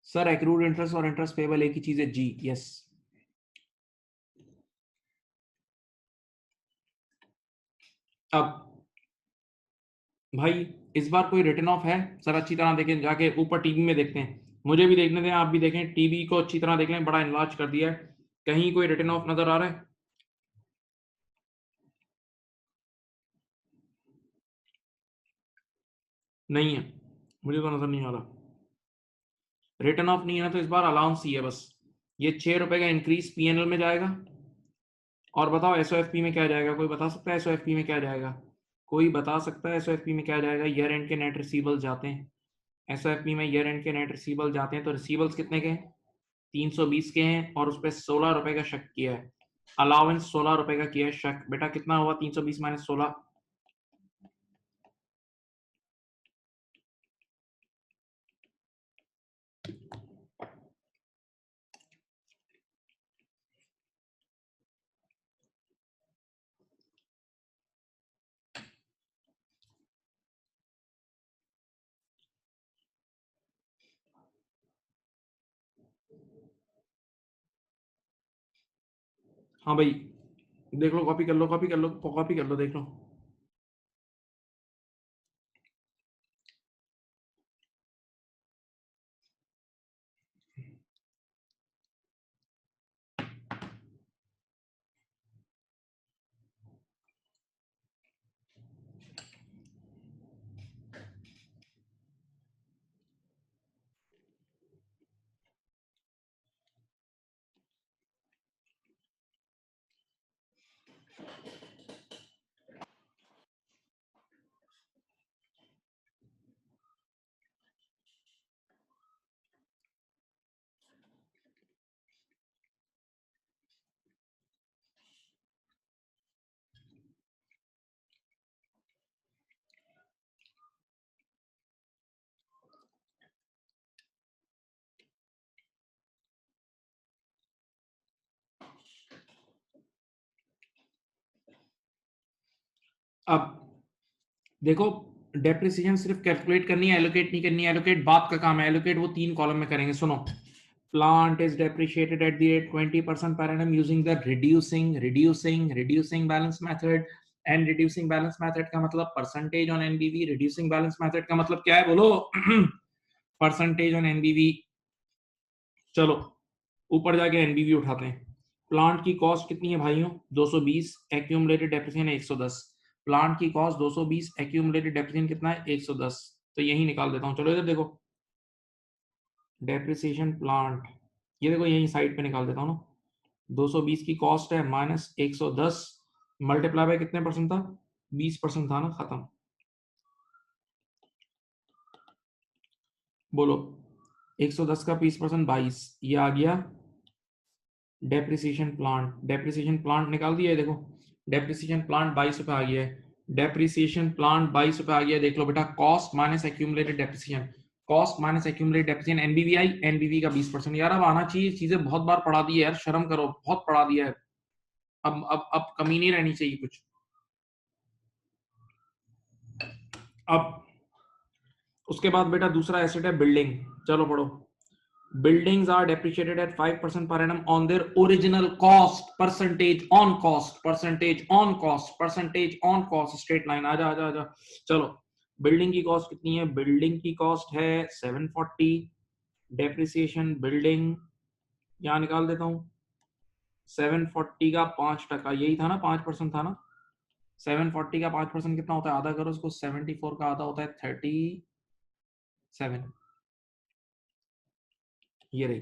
सर एक्रूड इंटरेस्ट और इंटरेस्ट पेबल एक ही चीज है जी? यस। अब भाई इस बार कोई रिटर्न ऑफ है? सर अच्छी तरह देखें, जाके ऊपर टीवी में देखते हैं, मुझे भी देखने दें, आप भी देखें, टीवी को अच्छी तरह देख लें, बड़ा इन्लार्ज कर दिया है, कहीं कोई रिटर्न ऑफ नजर आ रहा है? नहीं है, मुझे तो नजर नहीं आ रहा। रिटर्न ऑफ नहीं है ना, तो इस बार अलाउंस ही है बस। ये ₹6 का इंक्रीज पीएनएल में जाएगा। और बताओ एसओएफपी में क्या जाएगा? कोई बता सकता है एसओएफपी में क्या जाएगा? कोई बता सकता है एसओएफपी में क्या जाएगा? ईयर एंड के नेट रिसीवेबल जाते हैं, एसओएफपी में ईयर एंड के नेट रिसीवेबल जाते हैं, तो रिसीवेबल्स कितने के हैं? 320 के हैं, और उस पर ₹16 का शक किया है, अलाउंस ₹16 का किया है शक। बेटा कितना हुआ 320 माइनस 16? हाँ भाई, देख लो, कॉपी कर लो, कॉपी कर लो, कॉपी कर लो, देख लो। अब देखो, डेप्रिसिएशन सिर्फ कैलकुलेट करनी है, एलोकेट नहीं करनी है। एलोकेट बात का काम है, एलोकेट वो 3 कॉलम में करेंगे। सुनो, plant is depreciated at the rate 20% per annum using the reducing balance method। And reducing balance method का मतलब percentage on NBV. Reducing balance method का मतलब क्या है, बोलो? Percentage on NBV. चलो ऊपर जाके एनबीवी उठाते हैं। प्लांट की कॉस्ट कितनी है भाइयों? 220। Accumulated depreciation 110। प्लांट की कॉस्ट 220, एक्यूमुलेटेड डेप्रिसिएशन कितना है? 110। तो यही निकाल देता हूं। चलो इधर देखो, डेप्रिसिएशन प्लांट, ये देखो यही साइड पे निकाल देता हूं ना। 220 की कॉस्ट है माइनस 110 मल्टीप्लाई बाय कितने परसेंट था? 20% था ना, खत्म। बोलो 110 का 20% 22, ये आ गया डेप्रिसिएशन प्लांट। डेप्रिसिएशन प्लांट निकाल दिया है, देखो डेप्रिसिएशन प्लांट 22 रुपए आ गया है। डेप्रिसिएशन प्लांट 22 रुपए आ गया है, देख लो बेटा। Cost minus accumulated depreciation, cost minus accumulated depreciation, NBV आई, एनबीवी का 20%। यार अब आना चाहिए, चीजें बहुत बार पढ़ा दी है यार, शर्म करो, बहुत पढ़ा दिया है। अब कमी नहीं रहनी चाहिए कुछ। अब उसके बाद बेटा दूसरा एसेट है बिल्डिंग। चलो पढ़ो। Buildings are depreciated at 5% per annum on their original cost, percentage on cost, percentage on cost, percentage on cost, straight line। आजा आजा आजा। चलो बिल्डिंग की कॉस्ट कितनी है? बिल्डिंग की कॉस्ट है 740। डेप्रिसिएशन बिल्डिंग यहां निकाल देता हूं। 740 का 5%, यही था ना, 5% था ना। 740 का 5% कितना होता है? आधा करो उसको, 74 का आधा होता है 37। ये रही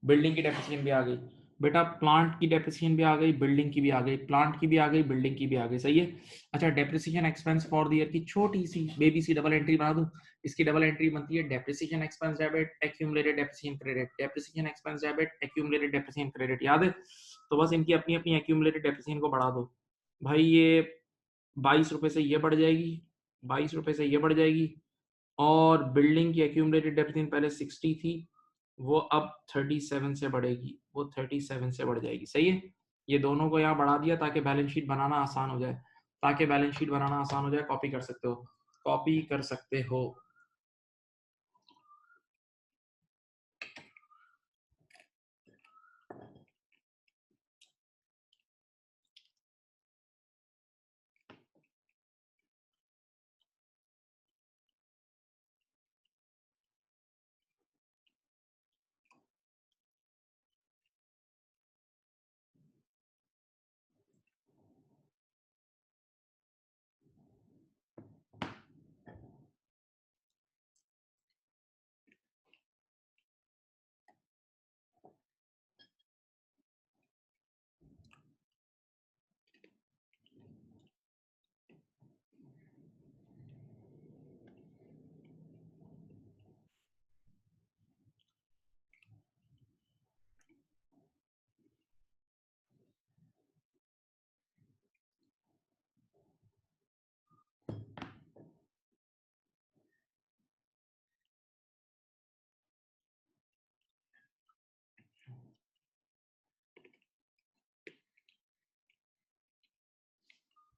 बिल्डिंग की डेप्रिसिएशन भी आ गई बेटा, प्लांट की डेप्रिसिएशन भी आ गई, बिल्डिंग की भी आ गई, प्लांट की भी आ गई, बिल्डिंग की भी आ गई। सही है। अच्छा, depreciation expense for the year की छोटी सी बेबी सी डबल एंट्री बना दूं। इसकी डबल एंट्री बनती है depreciation expense debit, accumulated depreciation credit. Depreciation expense debit, accumulated depreciation credit, याद है? तो बस इनकी अपनी अपनी एक्यूमुलेटेड डेप्रिसिएशन को बढ़ा दो भाई। ये 22 रुपए से ये बढ़ जाएगी, 22 रुपए से ये बढ़ जाएगी। और बिल्डिंग की एक्यूमुलेटेड डेप्रिसिएशन पहले 60 थी, वो अब 37 से बढ़ेगी, वो 37 से बढ़ जाएगी। सही है। ये दोनों को यहाँ बढ़ा दिया ताकि बैलेंस शीट बनाना आसान हो जाए, ताकि बैलेंस शीट बनाना आसान हो जाए। कॉपी कर सकते हो, कॉपी कर सकते हो।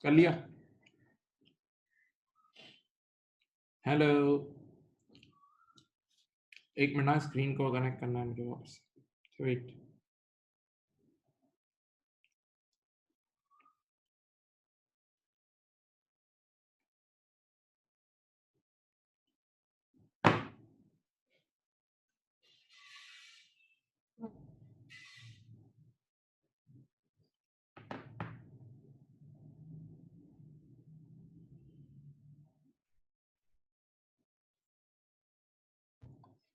कर लिया? हेलो, एक मिनट ना, स्क्रीन को कनेक्ट करना है मुझे वापस। वेट।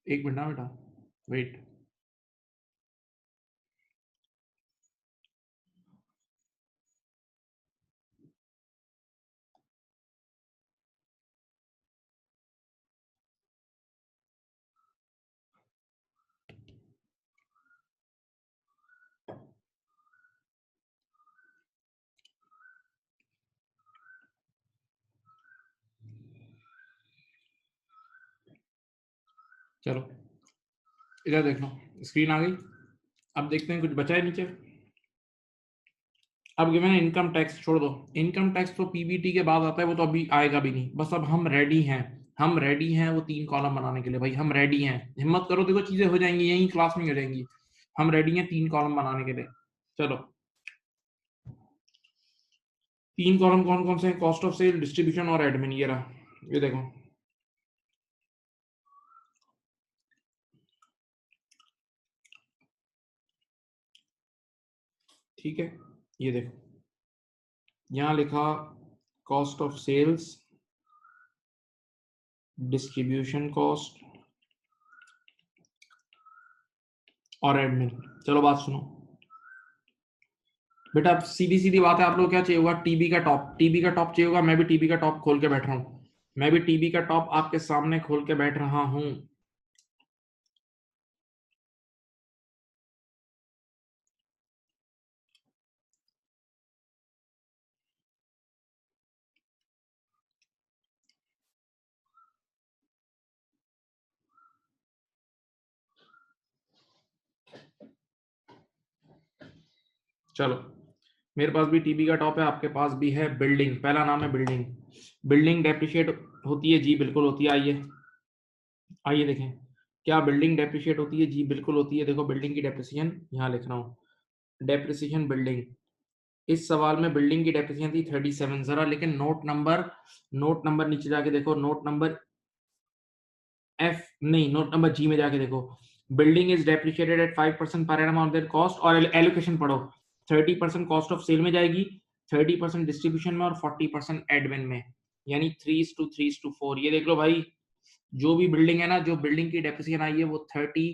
एक मिनट ना बेटा, वेट। चलो इधर देख लो, स्क्रीन आ गई। अब देखते हैं कुछ बचा है नीचे। अब गिवन इनकम टैक्स छोड़ दो, इनकम टैक्स तो पीबीटी के बाद आता है, वो तो अभी आएगा भी नहीं। बस अब हम रेडी हैं, हम रेडी हैं वो 3 कॉलम बनाने के लिए भाई, हम रेडी हैं। हिम्मत करो, देखो चीजें हो जाएंगी, यही क्लास में हो जाएंगी। हम रेडी हैं 3 कॉलम बनाने के लिए। चलो 3 कॉलम कौन कौन से हैं? कॉस्ट ऑफ सेल, डिस्ट्रीब्यूशन और एडमिन। ये रहा, ये देखो। ठीक है, ये देखो यहाँ लिखा cost of sales, distribution cost और एडमिन। चलो बात सुनो बेटा, अब सीधी सीधी बात है, आप लोग क्या चाहिए होगा? टीबी का टॉप, टीबी का टॉप चाहिए होगा। मैं भी टीबी का टॉप खोल के बैठ रहा हूँ, मैं भी टीबी का टॉप आपके सामने खोल के बैठ रहा हूँ। चलो मेरे पास भी टीबी का टॉप है, आपके पास भी है। बिल्डिंग, पहला नाम है बिल्डिंग। बिल्डिंग डेप्रिशिएट होती है? जी बिल्कुल होती है। आइए आइए देखें, क्या बिल्डिंग डेप्रिशिएट होती है? जी बिल्कुल होती है। देखो बिल्डिंग की डेप्रिसिएशन यहाँ लिख रहा हूँ, डेप्रिसिएशन बिल्डिंग। इस सवाल में बिल्डिंग की डेप्रिसिएशन थी 37। जरा लेकिन नोट नंबर नीचे जाके देखो, नोट नंबर एफ नहीं, नोट नंबर जी में जाके देखो। Building is depreciated at 5% per annum on their cost, और एलोकेशन पढ़ो। 30% कॉस्ट ऑफ सेल में जाएगी, 30% डिस्ट्रीब्यूशन में और 40% एडमिन में, यानी 3:3:4। ये देख लो भाई, जो भी बिल्डिंग है ना, जो बिल्डिंग की डेप्रिसिएशन आई है वो 30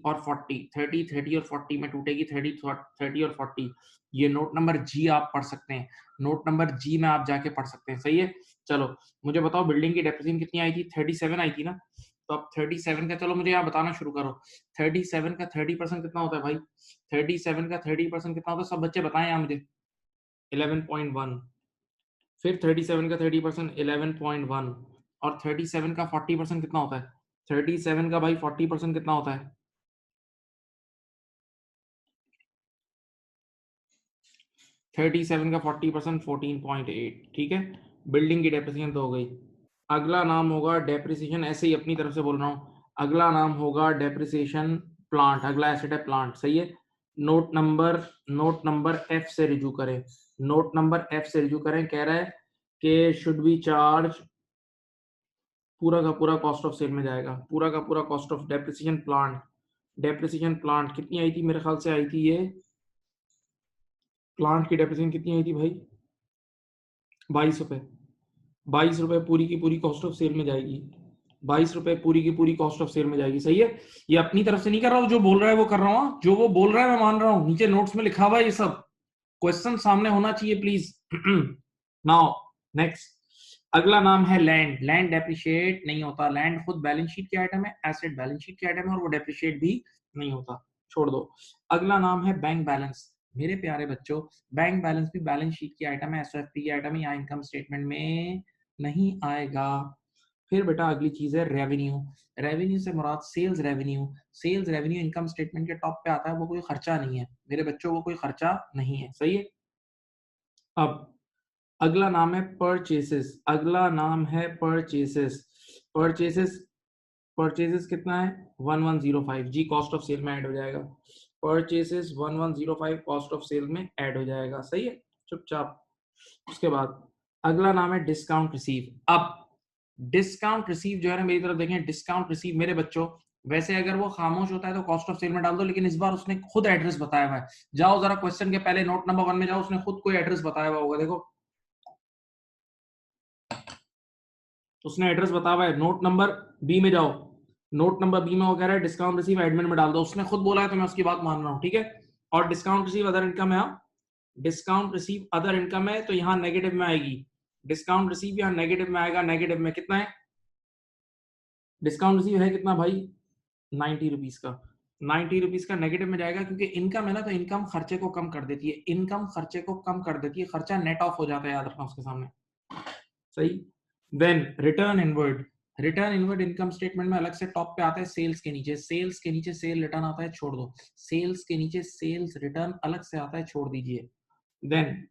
और 40 और 40 में टूटेगी। 30 और 40। ये नोट नंबर जी आप पढ़ सकते हैं, नोट नंबर जी में आप जाके पढ़ सकते हैं। सही है। चलो मुझे बताओ बिल्डिंग की डेप्रिसिएशन कितनी आई थी? 37 आई थी ना। तो अब 37 का, चलो मुझे यहाँ बताना शुरू करो। 37 का 30% कितना होता है भाई? 37 का 30% कितना होता है? सब बच्चे बताएं यहाँ मुझे। 11.1। फिर 37 का 30% 11.1, और 37 का 40% कितना होता है? 37 का भाई 40% कितना होता है? 37 का 40% 14.8। ठीक है, बिल्डिंग की डेप्रिसिएशन तो हो गई। अगला नाम होगा डेप्रिसिएशन, ऐसे ही अपनी तरफ से बोल रहा हूँ, अगला नाम होगा डेप्रिसिएशन प्लांट। अगला एसेट है प्लांट। सही है। नोट नंबर एफ से रिजू करें, नोट नंबर एफ से रिजू करें। कह रहा है कि शुड बी चार्ज, पूरा का पूरा कॉस्ट ऑफ सेल में जाएगा, पूरा का पूरा cost of depreciation plant. Depreciation plant कितनी आई थी? मेरे ख्याल से आई थी ये, प्लांट की डेप्रिसिएशन कितनी आई थी भाई? 22 रुपए। 22 रुपए पूरी की पूरी कॉस्ट ऑफ सेल में जाएगी। 22 रुपए पूरी की पूरी कॉस्ट ऑफ सेल में जाएगी। सही है। ये अपनी तरफ से नहीं कर रहा हूँ, जो बोल रहा है वो कर रहा हूँ, जो वो बोल रहा है मैं मान रहा हूँ। नीचे नोट्स में लिखा हुआ है ये सब, क्वेश्चन सामने होना चाहिए प्लीज। नाउ नेक्स्ट, अगला नाम है लैंड। लैंड डेप्रिशिएट नहीं होता, लैंड खुद बैलेंस शीट के आइटम है, एसेट बैलेंस शीट के आइटम है, और वो डेप्रिशिएट भी नहीं होता। छोड़ दो। अगला नाम है बैंक बैलेंस। मेरे प्यारे बच्चों, बैंक बैलेंस भी बैलेंस शीट की आइटम है, एसओएफपी की आइटम है, या इनकम स्टेटमेंट में नहीं आएगा। फिर बेटा अगली चीज है रेवेन्यू। रेवेन्यू से मुराद sales revenue. Sales revenue income statement के टॉप पे आता है, वो कोई खर्चा नहीं है मेरे बच्चों, वो कोई खर्चा नहीं है। सही है। अब अगला नाम है परचेसेस। अगला नाम है परचेसेस। परचेसेस, परचेसेस कितना है? 1105। जी कॉस्ट ऑफ सेल में ऐड हो जाएगा। परचेसेस 1105 कॉस्ट ऑफ सेल में ऐड हो जाएगा। सही है, चुपचाप। उसके बाद अगला नाम है डिस्काउंट रिसीव। अब डिस्काउंट रिसीव जो है ना, मेरी तरफ देखें, डिस्काउंट रिसीव मेरे बच्चों, वैसे अगर वो खामोश होता है तो कॉस्ट ऑफ सेल में डाल दो, लेकिन इस बार उसने खुद एड्रेस बताया हुआ है। जाओ जरा क्वेश्चन के पहले नोट नंबर 1 में जाओ, उसने खुद कोई एड्रेस बताया हुआ होगा। देखो उसने एड्रेस बताया हुआ है। नोट नंबर बी में जाओ, नोट नंबर बी में वो कह रहा है डिस्काउंट रिसीव एडमिन में डाल दो। उसने खुद बोला है तो मैं उसकी बात मान रहा हूँ। ठीक है। और डिस्काउंट रिसीव अदर इनकम है, डिस्काउंट रिसीव अदर इनकम है तो यहाँ नेगेटिव में आएगी। डिस्काउंट रिसीव यहाँ नेगेटिव में आएगा। नेगेटिव में कितना है? डिस्काउंट रिसीव है कितना भाई? 90 रुपीज का। 90 रुपीज का नेगेटिव में जाएगा, क्योंकि इनकम है ना, तो इनकम खर्चे को कम कर देती है, इनकम खर्चे को कम कर देती है, खर्चा नेट ऑफ हो जाता है, याद रखना उसके सामने। सही। Then return inward. Return inward income statement में अलग से टॉप पे आता है, सेल्स के नीचे। सेल्स के नीचे सेल रिटर्न आता है, छोड़ दो। सेल्स के नीचे सेल्स रिटर्न अलग से आता है, छोड़ दीजिए। देन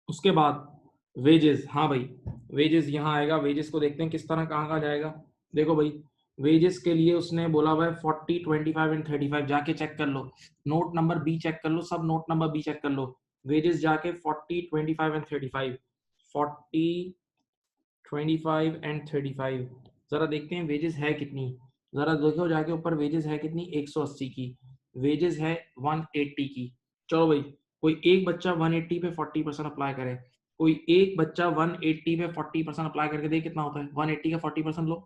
उसके बाद वेजेस, हाँ भाई वेजेस यहाँ आएगा। वेजेस को देखते हैं किस तरह कहाँ कहाँ जाएगा। देखो भाई वेजेस के लिए उसने बोला हुआ है 40, 25 एंड 35, जाके चेक कर लो। नोट नंबर बी चेक कर लो, सब नोट नंबर बी चेक कर लो। वेजेस जाके 40, 25 एंड 35, 40, 25 एंड 35। जरा देखते हैं वेजेस है कितनी। जरा देखो जाके ऊपर वेजेस है कितनी, 180 की। वेजेस है 180 की। चलो भाई कोई एक बच्चा 180 पे 40% अप्लाई करे। कोई एक बच्चा 180 पे 40% अप्लाई करके दे, कितना होता है 180 का 40% लो,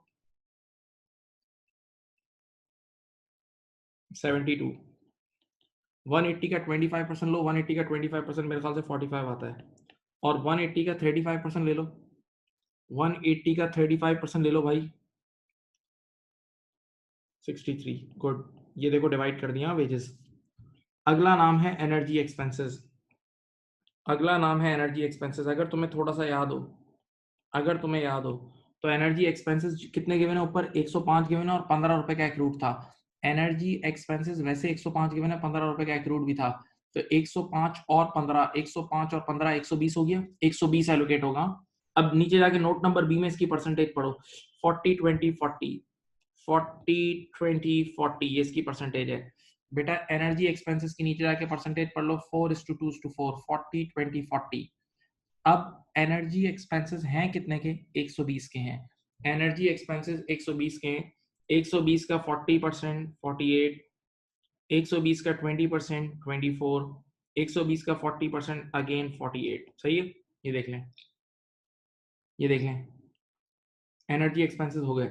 72। 180 का 25% लो, 180 का 25% मेरे ख्याल से 45 आता है। और 180 का 35% ले लो, 180 का 35% ले लो भाई, 63। गुड, ये देखो डिवाइड कर दिया वेजेस। अगला नाम है एनर्जी एक्सपेंसेस। अगला नाम है एनर्जी एक्सपेंसेस। अगर तुम्हें थोड़ा सा याद हो, अगर तुम्हें याद हो तो एनर्जी एक्सपेंसेस कितने गिवन है ऊपर, 105 गिवन है और 15 रुपए का एक रूट था। एनर्जी एक्सपेंसेस वैसे 105 गिवन है, 15 रुपए का एक रूट भी था। तो 105 और 15, 105 और 15 120 हो गया, 120 एलोकेट होगा। अब नीचे जाके नोट नंबर बी में इसकी परसेंटेज पढ़ो, 40, 20, 40, 40, 20, 40, ये इसकी परसेंटेज है। बेटा एनर्जी एक्सपेंसेस की नीचे जाके परसेंटेज पढ़ लो, 4:2:4, 40, 20, 40। अब एनर्जी एक्सपेंसेस हैं कितने के, 120 के हैं। एनर्जी एक्सपेंसेस 120 के हैं। 120 का 40% 48, 120 का 20% 24, 120 का 40% अगेन 48। सही है, ये देख लें, ये देख लें, एनर्जी एक्सपेंसेस हो गए।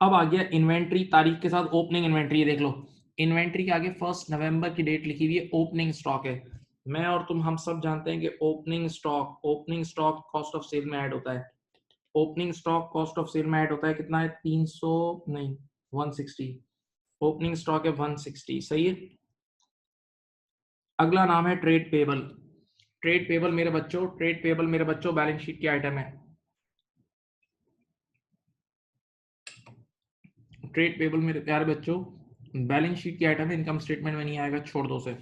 अब आ गया इन्वेंट्री, तारीख के साथ ओपनिंग इन्वेंट्री। देख लो इन्वेंट्री के आगे 1 नवंबर की डेट लिखी हुई है, ओपनिंग स्टॉक है। मैं और तुम हम सब जानते हैं कि opening stock cost of sale में ऐड होता है। Opening stock cost of sale में ऐड होता है, कितना है 300 नहीं 160। ओपनिंग स्टॉक है 160, सही है। अगला नाम है ट्रेड पेबल। ट्रेड पेबल मेरे बच्चों, ट्रेड पेबल मेरे बच्चों बैलेंस शीट की आइटम है। ट्रेड पेबल मेरे प्यारे बच्चों बैलेंस शीट की आइटम है, इनकम स्टेटमेंट में नहीं आएगा, छोड़ दो उसे।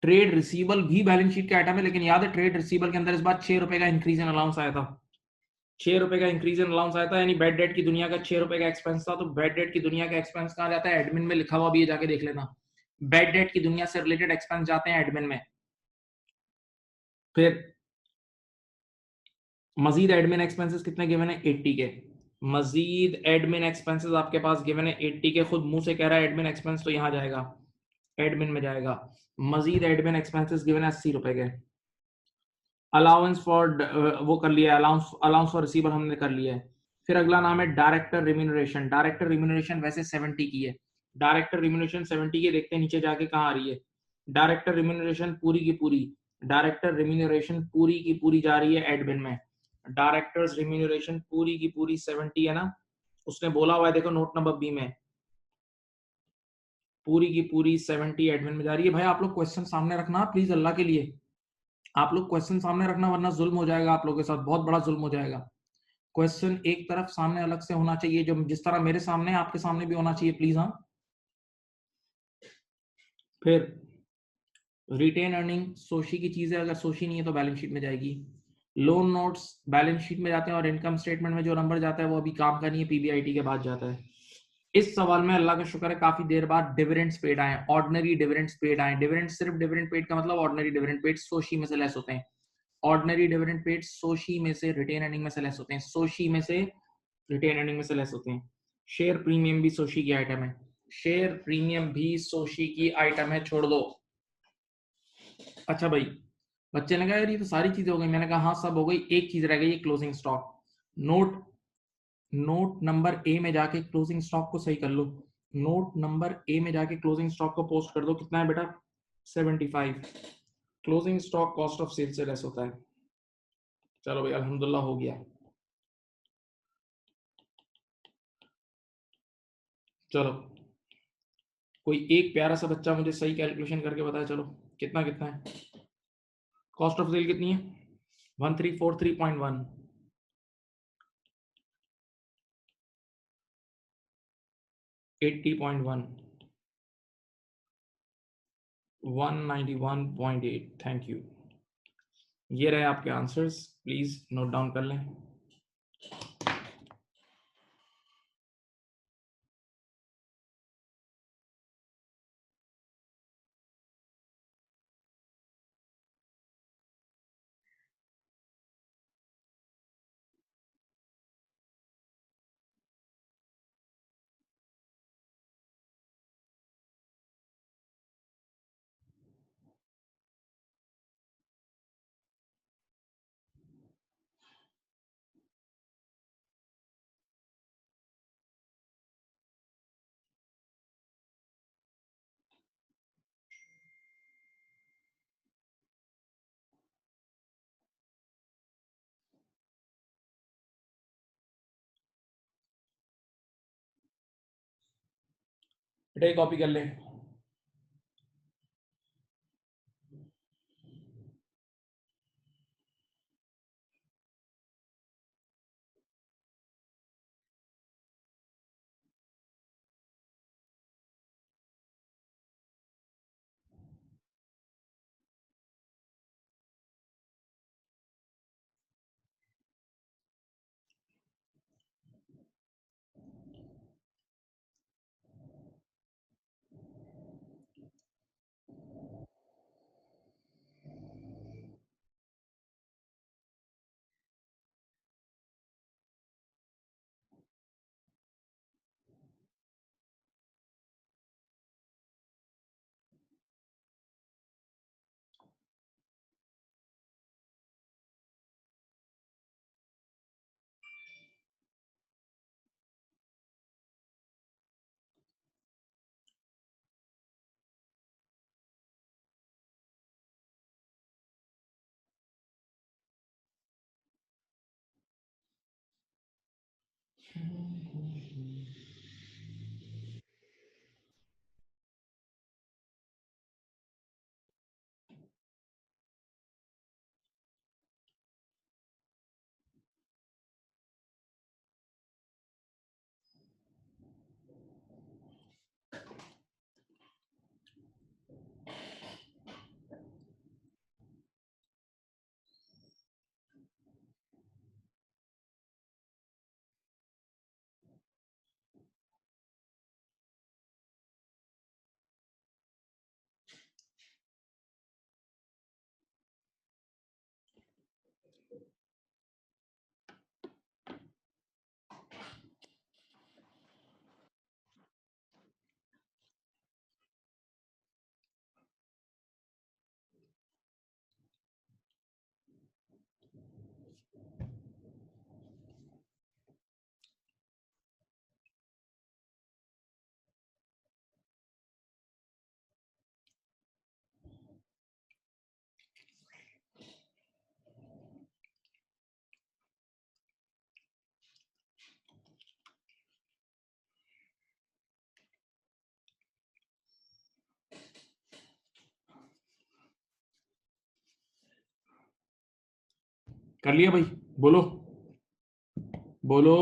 ट्रेड रिसीबल भी बैलेंस शीट का आइटम है, लेकिन याद है ट्रेड रिसीबल के अंदर इस बार 6 रुपए का इंक्रीज इन अलाउंस आया था। 6 रुपए का इंक्रीज इन अलाउंस आया था, यानी बेड डेट की दुनिया का 6 रुपए का एक्सपेंस था। तो बेड डेट की दुनिया का एक्सपेंस कहाँ जाता है, एडमिन में लिखा हुआ भी है, जाके देख लेना। बेड डेट की दुनिया से रिलेटेड एक्सपेंस जाते हैं एडमिन में। फिर मजीद एडमिन एक्सपेंसेस कितने गिवन है, 80 के। मजीद एडमिन एक्सपेंसेस आपके पास गिवन है 80 के, खुद मुंह से कह रहा है एडमिन एक्सपेंस, तो यहां जाएगा, एडमिन में जाएगा। मजीद एडमिन एक्सपेंसेस गिवन है 80 रुपए के। अलाउंस फॉर वो कर लिया, अलाउंस अलाउंस फॉर रिसीवर हमने कर लिया है। फिर अगला नाम है डायरेक्टर रिम्यूनरेशन। डायरेक्टर रिम्यूनरेशन वैसे 70 की है, डायरेक्टर रिम्यूनरेशन 70 की, देखते हैं नीचे जाके कहाँ आ रही है। डायरेक्टर रिम्यूनरेशन पूरी की पूरी, डायरेक्टर रिम्यूनरेशन पूरी की पूरी जा रही है एडमिन में। डायरेक्टर्स रिम्यूनरेशन पूरी की पूरी 70 है ना, उसने बोला हुआ है, देखो नोट नंबर बी में, पूरी की पूरी 70 एडमिन में जा रही है। भाई आप लोग क्वेश्चन सामने रखना प्लीज, अल्लाह के लिए आप लोग क्वेश्चन सामने रखना, वरना जुल्म हो जाएगा आप लोगों के साथ, बहुत बड़ा जुल्म हो जाएगा। क्वेश्चन एक तरफ सामने अलग से होना चाहिए, जो जिस तरह मेरे सामने आपके सामने भी होना चाहिए प्लीज। हाँ, फिर रिटेन अर्निंग सोशी की चीज है, अगर सोशी नहीं है तो बैलेंस शीट में जाएगी। लोन नोट्स बैलेंस शीट में जाते हैं, और इनकम स्टेटमेंट में जो नंबर जाता है वो अभी काम का नहीं है, पीबीआईटी के बाद जाता है। इस सवाल में अल्लाह का शुक्र है काफी देर बाद डिविडेंड्स पेड आए, ऑर्डिनरी डिविडेंड्स पेड आए। डिविडेंड सिर्फ डिविडेंड पेड का मतलब ऑर्डिनरी डिविडेंड पेड सोशी में से लेस होते हैं। ऑर्डिनरी डिविडेंड पेड सोशी में से रिटेन अर्निंग में से लेस होते हैं, सोशी में से रिटेन अर्निंग में से लेस होते हैं। शेयर प्रीमियम भी सोशी की आइटम है, शेयर प्रीमियम भी सोशी की आइटम है, छोड़ दो। अच्छा भाई, बच्चे ने कहा यार ये तो सारी चीजें हो गई, मैंने कहा हाँ सब हो गई, एक चीज रह गई, ये closing stock. Note note number A में जाके क्लोजिंग स्टॉक को सही कर लो। नोट नंबर ए में जाके क्लोजिंग स्टॉक को पोस्ट कर दो, कितना है बेटा 75। Closing stock cost of sale से लेस होता है। चलो भाई अल्हम्दुलिल्लाह हो गया। चलो कोई एक प्यारा सा बच्चा मुझे सही कैलकुलेशन करके बताए, चलो कितना कितना है, कॉस्ट ऑफ सेल कितनी है, 1343.1, 80.1, 191.8। Thank you. ये रहे आपके आंसर्स, प्लीज नोट डाउन कर लें। बेटा कॉपी कर ले। कर लिया भाई? बोलो बोलो।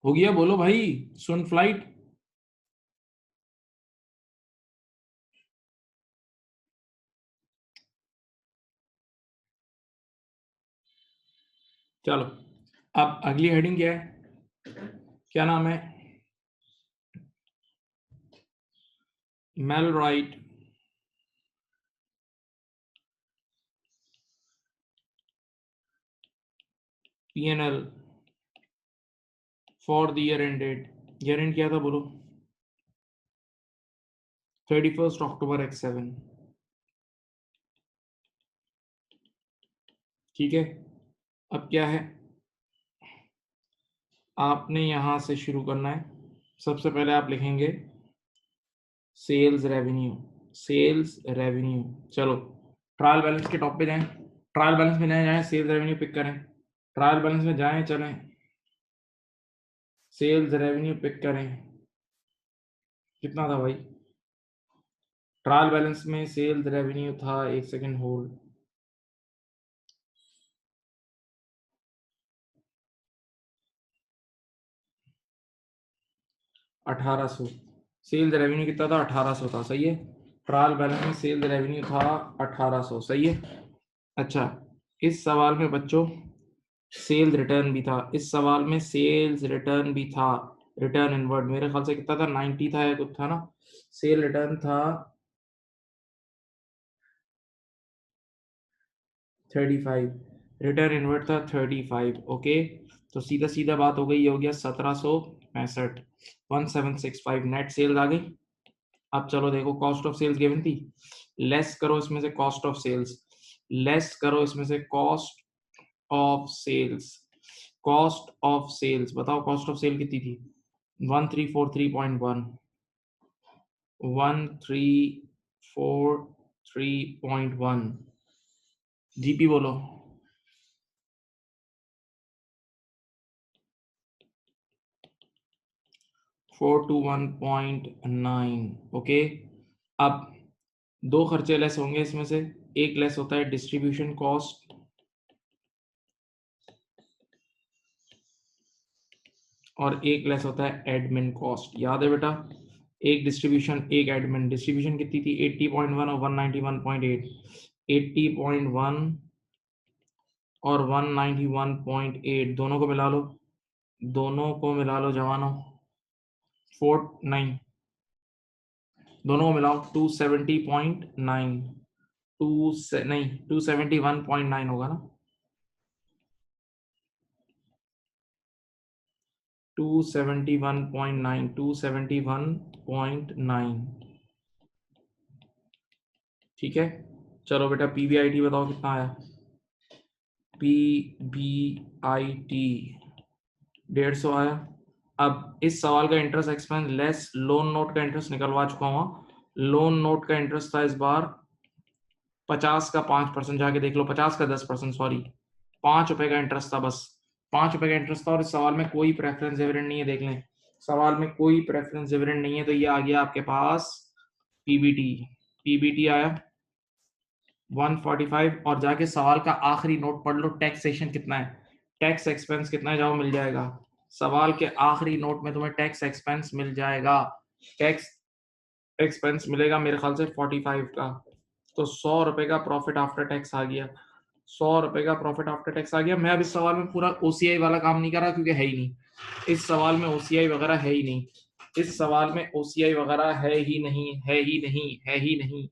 हो गया? बोलो भाई। सुन फ्लाइट। चलो, अब अगली हेडिंग क्या है? क्या नाम है? मेलराइट P&L for the year ended. Year and क्या था बोलो? 31 अक्टूबर X7। ठीक है, अब क्या है, आपने यहां से शुरू करना है। सबसे पहले आप लिखेंगे सेल्स रेवेन्यू, सेल्स रेवेन्यू। चलो ट्रायल बैलेंस के टॉप पे जाएं, ट्रायल बैलेंस में जाएं, सेल्स रेवेन्यू पिक करें, ट्रायल बैलेंस में जाएं, चलें सेल्स रेवेन्यू पिक करें। कितना था भाई ट्रायल बैलेंस में? सेल्स रेवेन्यू था, एक सेकंड होल्ड, 1800। सेल्स रेवेन्यू कितना था? 1800 था, सही है। ट्रायल बैलेंस में सेल्स रेवेन्यू था 1800, सही है। अच्छा, इस सवाल में बच्चों सेल्स रिटर्न भी था, इस सवाल में सेल्स रिटर्न भी था, रिटर्न इनवर्ड मेरे ख्याल से कितना था? 90 था या कुछ था ना। सेल रिटर्न था 35, रिटर्न इनवर्ड था 35। ओके, तो सीधा सीधा बात हो गई, ये हो गया 1765, 1765 नेट सेल्स आ गई। अब चलो देखो, कॉस्ट ऑफ सेल्स गिवन थी, लेस करो इसमें से कॉस्ट ऑफ सेल्स, लेस करो इसमें से cost of sales, cost of sales बताओ, कॉस्ट ऑफ सेल कितनी थी? 1343.1, 1343.1। जीपी बोलो। 421.9। ओके, अब दो खर्चे लेस होंगे इसमें से, एक लेस होता है डिस्ट्रीब्यूशन कॉस्ट और एक लेस होता है एडमिन कॉस्ट। याद है बेटा? एक डिस्ट्रीब्यूशन एक एडमिन। डिस्ट्रीब्यूशन कितनी थी? 80.1 और 191.8, 80.1 और 191.8 दोनों को मिला लो, दोनों को मिला लो जवानों, 49, दोनों को मिलाओ 270.9, टू से नहीं 271.9 होगा ना, 271.9, 271.9। ठीक है, चलो बेटा पीबीआईटी बताओ कितना आया? पीबीआईटी 150 आया। अब इस सवाल का interest expense less loan note का इंटरेस्ट निकलवा चुका हूँ। लोन नोट का इंटरेस्ट था इस बार 50 का 5%, जाके देख लो, 50 का 10%, सॉरी 5 रुपए का इंटरेस्ट था, बस 5 रुपए का इंटरेस्ट था। और इस सवाल में कोई प्रेफरेंस डिविडेंड नहीं है, देख लें सवाल में कोई प्रेफरेंस डिविडेंड नहीं है, तो ये आ गया आपके पास पीबीटी। पीबीटी आया 145। और जाके सवाल का आखिरी नोट पढ़ लो, टैक्सेशन कितना है, टैक्स एक्सपेंस कितना है, जाओ मिल जाएगा। सवाल के आखिरी नोट में तुम्हें टैक्स एक्सपेंस मिल जाएगा, टैक्स एक्सपेंस मिलेगा मेरे ख्याल से 45 का। तो 100 रुपए का प्रॉफिट आफ्टर टैक्स आ गया, 100 रुपए का प्रॉफिट आफ्टर टैक्स आ गया। मैं अब इस सवाल में पूरा ओसीआई वाला काम नहीं कर रहा क्योंकि है ही नहीं, इस सवाल में ओसीआई वगैरह है ही नहीं, इस सवाल में ओसीआई वगैरह है ही नहीं, है ही नहीं, है ही नहीं,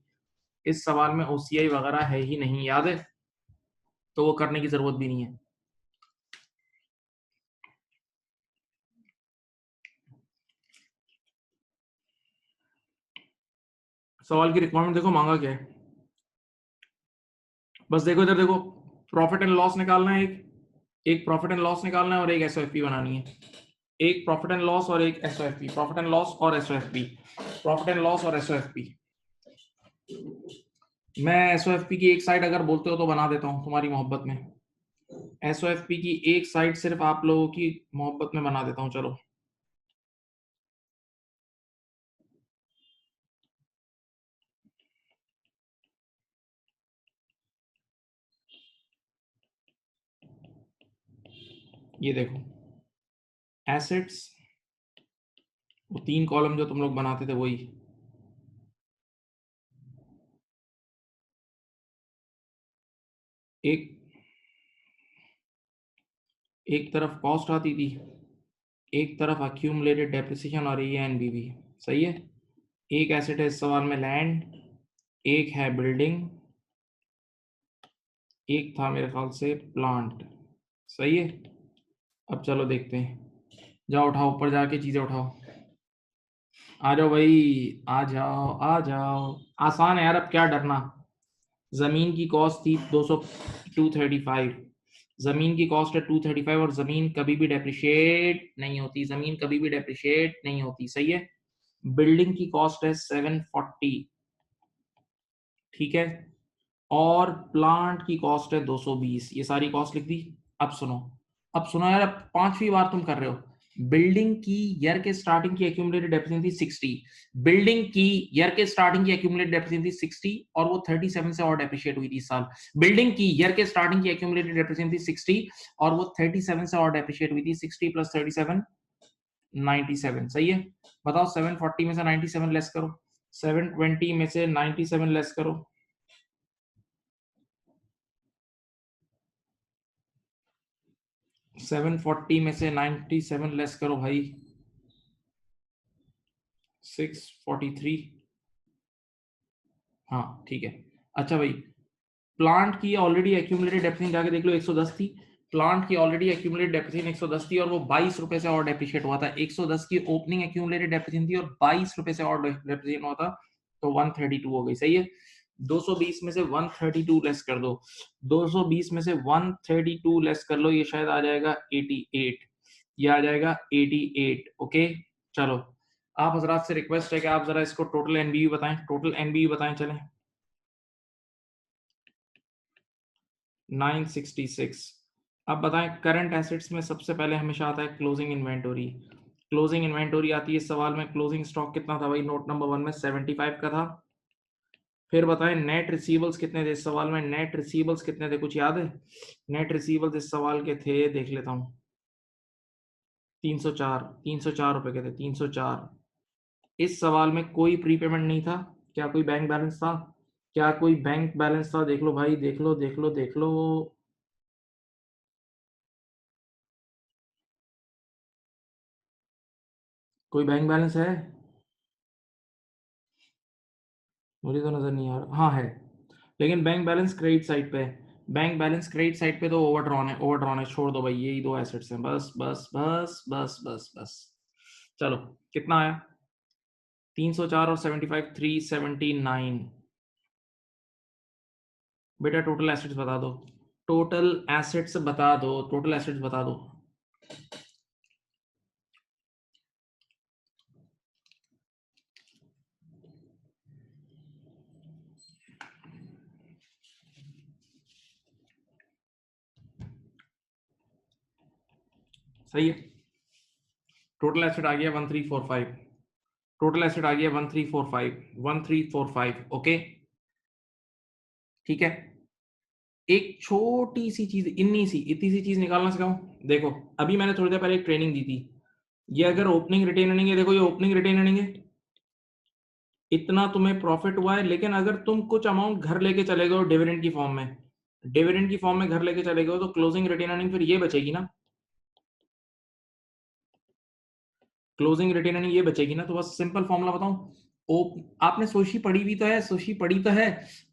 इस सवाल में ओसीआई वगैरह है ही नहीं, याद है? तो वो करने की जरूरत भी नहीं है। सवाल की रिक्वायरमेंट देखो, मांगा क्या है, बस देखो इधर देखो, प्रॉफिट एंड लॉस निकालना है, एक प्रॉफिट एंड लॉस निकालना है और एक एसओएफपी बनानी है, एक प्रॉफिट एंड लॉस और एक एसओएफपी, प्रॉफिट एंड लॉस और एसओएफपी, प्रॉफिट एंड लॉस और एसओएफपी। मैं एसओएफपी की एक साइड अगर बोलते हो तो बना देता हूं तुम्हारी मोहब्बत में, एसओएफपी की एक साइड सिर्फ आप लोगों की मोहब्बत में बना देता हूं, चलो। ये देखो एसेट्स, वो 3 कॉलम जो तुम लोग बनाते थे वही, एक एक तरफ कॉस्ट आती थी, एक तरफ अक्यूमुलेटेड डेप्रिसिएशन और एएनबीवी, सही है। एक एसेट है इस सवाल में लैंड, एक है बिल्डिंग, एक था मेरे ख्याल से प्लांट, सही है। अब चलो देखते हैं, जाओ उठाओ ऊपर जाके चीजें उठाओ, आ जाओ भाई, आ जाओ आ जाओ, आसान है यार, अब क्या डरना। जमीन की कॉस्ट थी 200, 235, जमीन की कॉस्ट है 235 और जमीन कभी भी डेप्रिशिएट नहीं होती, जमीन कभी भी डेप्रिशिएट नहीं होती, सही है। बिल्डिंग की कॉस्ट है 740, ठीक है, और प्लांट की कॉस्ट है 220। ये सारी कॉस्ट लिख दी। अब सुनो यार, अब 5वीं बार तुम कर रहे हो। बिल्डिंग की ईयर के स्टार्टिंग की एक्यूमुलेटेड डेप्रिसिएशन थी 60, बिल्डिंग की ईयर के स्टार्टिंग की एक्यूमुलेटेड डेप्रिसिएशन थी 60 और वो 37 से और डेप्रिशिएट हुई थी इस साल। बिल्डिंग की ईयर के स्टार्टिंग की एक्यूमुलेटेड डेप्रिसिएशन थी 60 और वो 37 से और डेप्रिशिएट हुई थी। 60 प्लस 37 97, सही है। बताओ 740 में से 97 लेस करो, 720 में से 97 लेस करो, 740 में से 97 लेस करो भाई, 643। हाँ ठीक है। अच्छा भाई, प्लांट की ऑलरेडी एक्यूमुलेटेड डेप्रिसिएशन जाके देख लो 110 थी। प्लांट की ऑलरेडी एक्यूमुलेटेड डेप्रिसिएशन 110 थी और वो 22 रुपए से और डेप्रिशिएट हुआ था। 110 की ओपनिंग एक्यूमुलेटेड डेप्रिसिएशन थी और 22 रुपए से और डेप्रिसिएट हुआ था, तो 132 हो गई, सही है। 220 में से 132 लेस कर दो, 220 में से 132 लेस कर लो, ये शायद आ जाएगा 88, ये आ जाएगा 88। ओके चलो, आप हजरात से रिक्वेस्ट है कि आप जरा इसको टोटल एनबीवी बताएं, टोटल एनबीवी बताएं, चलें। 966। अब बताएं, करंट एसेट्स में सबसे पहले हमेशा आता है क्लोजिंग इन्वेंटोरी। क्लोजिंग इन्वेंटोरी आती है इस सवाल में। क्लोजिंग स्टॉक कितना था भाई, नोट नंबर 1 में 75 का था। फिर बताएं नेट रिसीवल्स कितने थे इस सवाल में, नेट रिसीवल्स कितने थे, कुछ याद है? नेट रिसीवल्स इस सवाल के थे, देख लेता हूं, 304, 304 रुपए के थे, 304। इस सवाल में कोई प्रीपेमेंट नहीं था, क्या कोई बैंक बैलेंस था? क्या कोई बैंक बैलेंस था? देख लो भाई, देख लो देख लो देख लो, कोई बैंक बैलेंस है? मुझे तो नजर नहीं आ रहा। हाँ है, लेकिन बैंक बैलेंस क्रेडिट साइड पे है। बैंक बैलेंस क्रेडिट साइड पे तो ओवरड्रॉन है, ओवरड्रॉन है, छोड़ दो भाई, यही दो एसेट्स हैं, बस बस बस बस बस बस। चलो, कितना आया? 304 और 75, 379। बेटा टोटल एसेट्स बता दो, टोटल एसेट्स बता दो, टोटल एसेट्स बता दो। सही है, टोटल एसेट आ गया 1345, टोटल एसेट आ गया 1345, 1345। ओके ठीक है। एक छोटी सी चीज, इतनी सी चीज निकालना सिखाऊं। देखो, अभी मैंने थोड़ी देर पहले एक ट्रेनिंग दी थी, ये अगर ओपनिंग रिटेन अर्निंग है, देखो ये ओपनिंग रिटेन अर्निंग है, इतना तुम्हें प्रॉफिट हुआ है। लेकिन अगर तुम कुछ अमाउंट घर लेके चले गए डिविडेंड की फॉर्म में, डिविडेंड की फॉर्म में घर लेके चले गए, तो क्लोजिंग रिटेन अर्निंग फिर ये बचेगी ना, क्लोजिंग रिटेन अर्निंग ये बचेगी ना। तो बस सिंपल फॉर्मूला बताऊं, आपने सोशी पढ़ी भी तो है, सोशी पढ़ी तो है।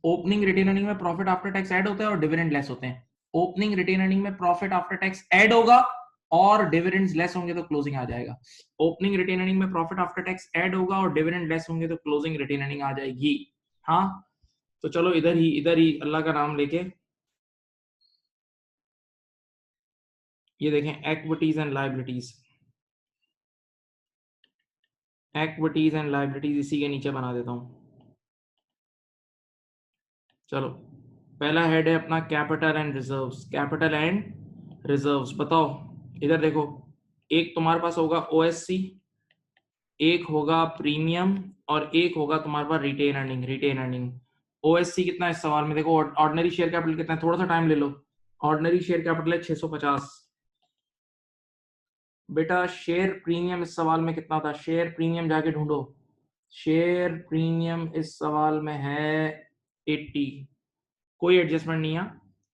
ओपनिंग रिटेन अर्निंग में प्रॉफिट आफ्टर टैक्स ऐड होता है और डिविडेंड लेस होते हैं। ओपनिंग रिटेन अर्निंग में प्रॉफिट आफ्टर टैक्स ऐड होगा और डिविडेंड्स लेस होंगे तो क्लोजिंग आ जाएगा। ओपनिंग रिटेन अर्निंग में प्रॉफिट आफ्टर टैक्स ऐड होगा और डिविडेंड लेस होंगे तो क्लोजिंग रिटेन अर्निंग आ जाएगी। हाँ, तो चलो इधर ही अल्लाह का नाम लेके ये देखें, equities and liabilities, equities and liabilities इसी के नीचे बना देता हूं। चलो, पहला हेड है अपना capital and reserves, capital and reserves. बताओ, इधर देखो, एक तुम्हारे पास होगा ओएससी, एक होगा प्रीमियम और एक होगा तुम्हारे पास retain earning, retain earning. OSC कितना है इस सवाल में, देखो ऑर्डिनरी शेयर कैपिटल कितना है, थोड़ा सा टाइम ले लो। ऑर्डिनरी शेयर कैपिटल है 650। बेटा शेयर प्रीमियम इस सवाल में कितना था, शेयर प्रीमियम जाके ढूंढो। शेयर प्रीमियम इस सवाल में है 80, कोई एडजस्टमेंट नहीं है।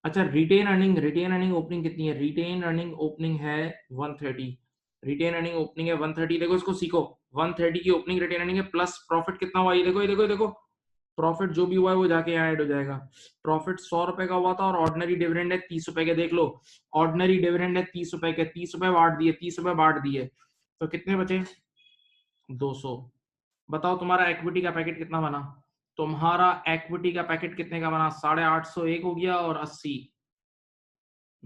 अच्छा, retained earning, retain earning opening कितनी है, रिटेन अर्निंग ओपनिंग है 130, रिटेन अर्निंग ओपनिंग है 130। देखो इसको सीखो, 130 की ओपनिंग रिटेन अर्निंग है, प्लस प्रॉफिट कितना हुआ, ये देखो ये देखो ये देखो, प्रॉफिट जो भी हुआ है वो जाके यहाँ ऐड हो जाएगा। प्रॉफिट 100 रुपए का हुआ था और ऑर्डिनरी डिविडेंड है 30 रुपए के, देख लो ऑर्डिनरी डिविडेंड है 30 रुपए के, 30 रुपए बांट दिए, 30 रुपए बांट दिए, तो कितने बचे, 200। बताओ तुम्हारा इक्विटी का पैकेट कितना बना, तुम्हारा इक्विटी का पैकेट कितने का बना, 850 एक हो गया और 80,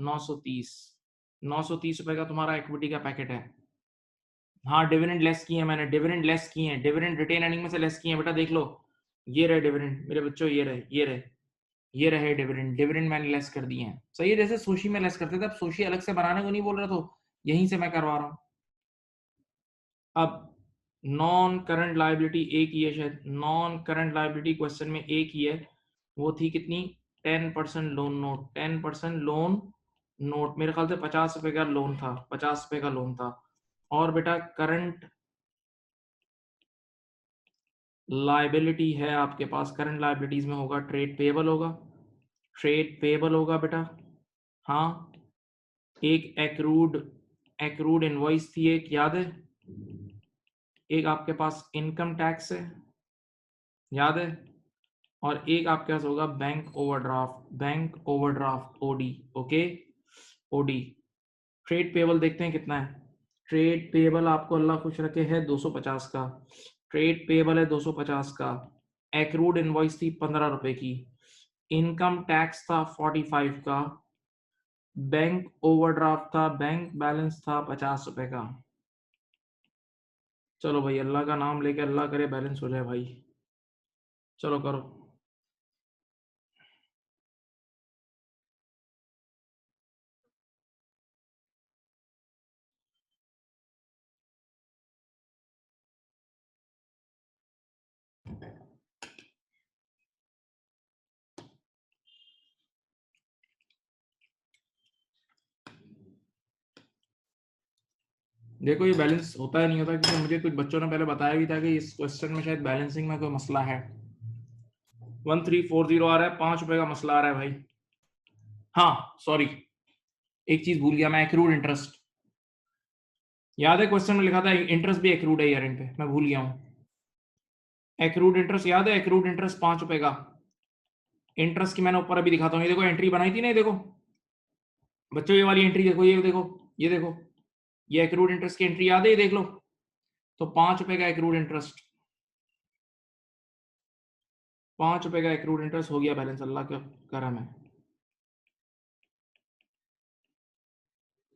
930 930 रुपए का तुम्हारा इक्विटी का पैकेट है। हाँ डिविडेंड लेस किए मैंने, डिविडेंड लेस किए हैं, डिविडेंड रिटेन अर्निंग में से लेस किए हैं बेटा, देख लो ये रहे डिविडेंड मेरे बच्चों, ये रहे डिविडेंड, डिविडेंड मैंने लेस कर दिए हैं। सही है, जैसे सोशी में लेस करते थे, अब सोशी अलग से बनाने को नहीं बोल रहा, तो यहीं से मैं करवा रहा हूँ। अब नॉन करंट लायबिलिटी एक ही है, शायद नॉन करंट लायबिलिटी क्वेश्चन में एक ही है, वो थी कितनी, 10% लोन नोट, 10% लोन नोट, मेरे ख्याल से 50 रुपए का लोन था, 50 रुपए का लोन था। और बेटा करंट लायबिलिटी है आपके पास, करंट लायबिलिटीज में होगा ट्रेड पेबल होगा, ट्रेड पेबल होगा बेटा। हाँ एक एक्रूड इनवॉइस थी, एक याद है, एक आपके पास इनकम टैक्स है, याद है, और एक आपके पास होगा bank overdraft OD. Okay OD. Trade payable देखते हैं कितना है। ट्रेड पेबल आपको अल्लाह खुश रखे है 250 का, ट्रेड पेबल है 250 का। एक्रूड इनवॉइस थी 15 रुपए की, इनकम टैक्स था 45 का, बैंक ओवरड्राफ्ट था, बैंक बैलेंस था 50 रुपए का। चलो भाई अल्लाह का नाम लेके अल्लाह करे बैलेंस हो जाए भाई, चलो करो। देखो ये बैलेंस होता है नहीं होता, क्योंकि मुझे कुछ बच्चों ने पहले बताया भी था कि इस क्वेश्चन में शायद बैलेंसिंग में कोई मसला है। 1340 आ रहा है, 5 रुपए का मसला आ रहा है भाई। हाँ सॉरी, एक चीज भूल गया मैं, एक्रूड इंटरेस्ट, याद है क्वेश्चन में लिखा था इंटरेस्ट भी एक्रूड है ईयर एंड पे, मैं भूल गया हूँ। एक्रूड इंटरेस्ट याद है, एक्रूड इंटरेस्ट 5 रुपए का। इंटरेस्ट की मैंने ऊपर अभी दिखाता हूँ, ये देखो एंट्री बनाई थी ना, ये देखो बच्चों ये वाली एंट्री देखो, ये देखो, ये देखो, ये एक्रूड इंटरेस्ट की एंट्री याद है, ये देख लो। तो 5 रुपए का एक्रूड इंटरेस्ट, 5 रुपए का एक्रूड इंटरेस्ट हो गया बैलेंस, अल्लाह का करम है।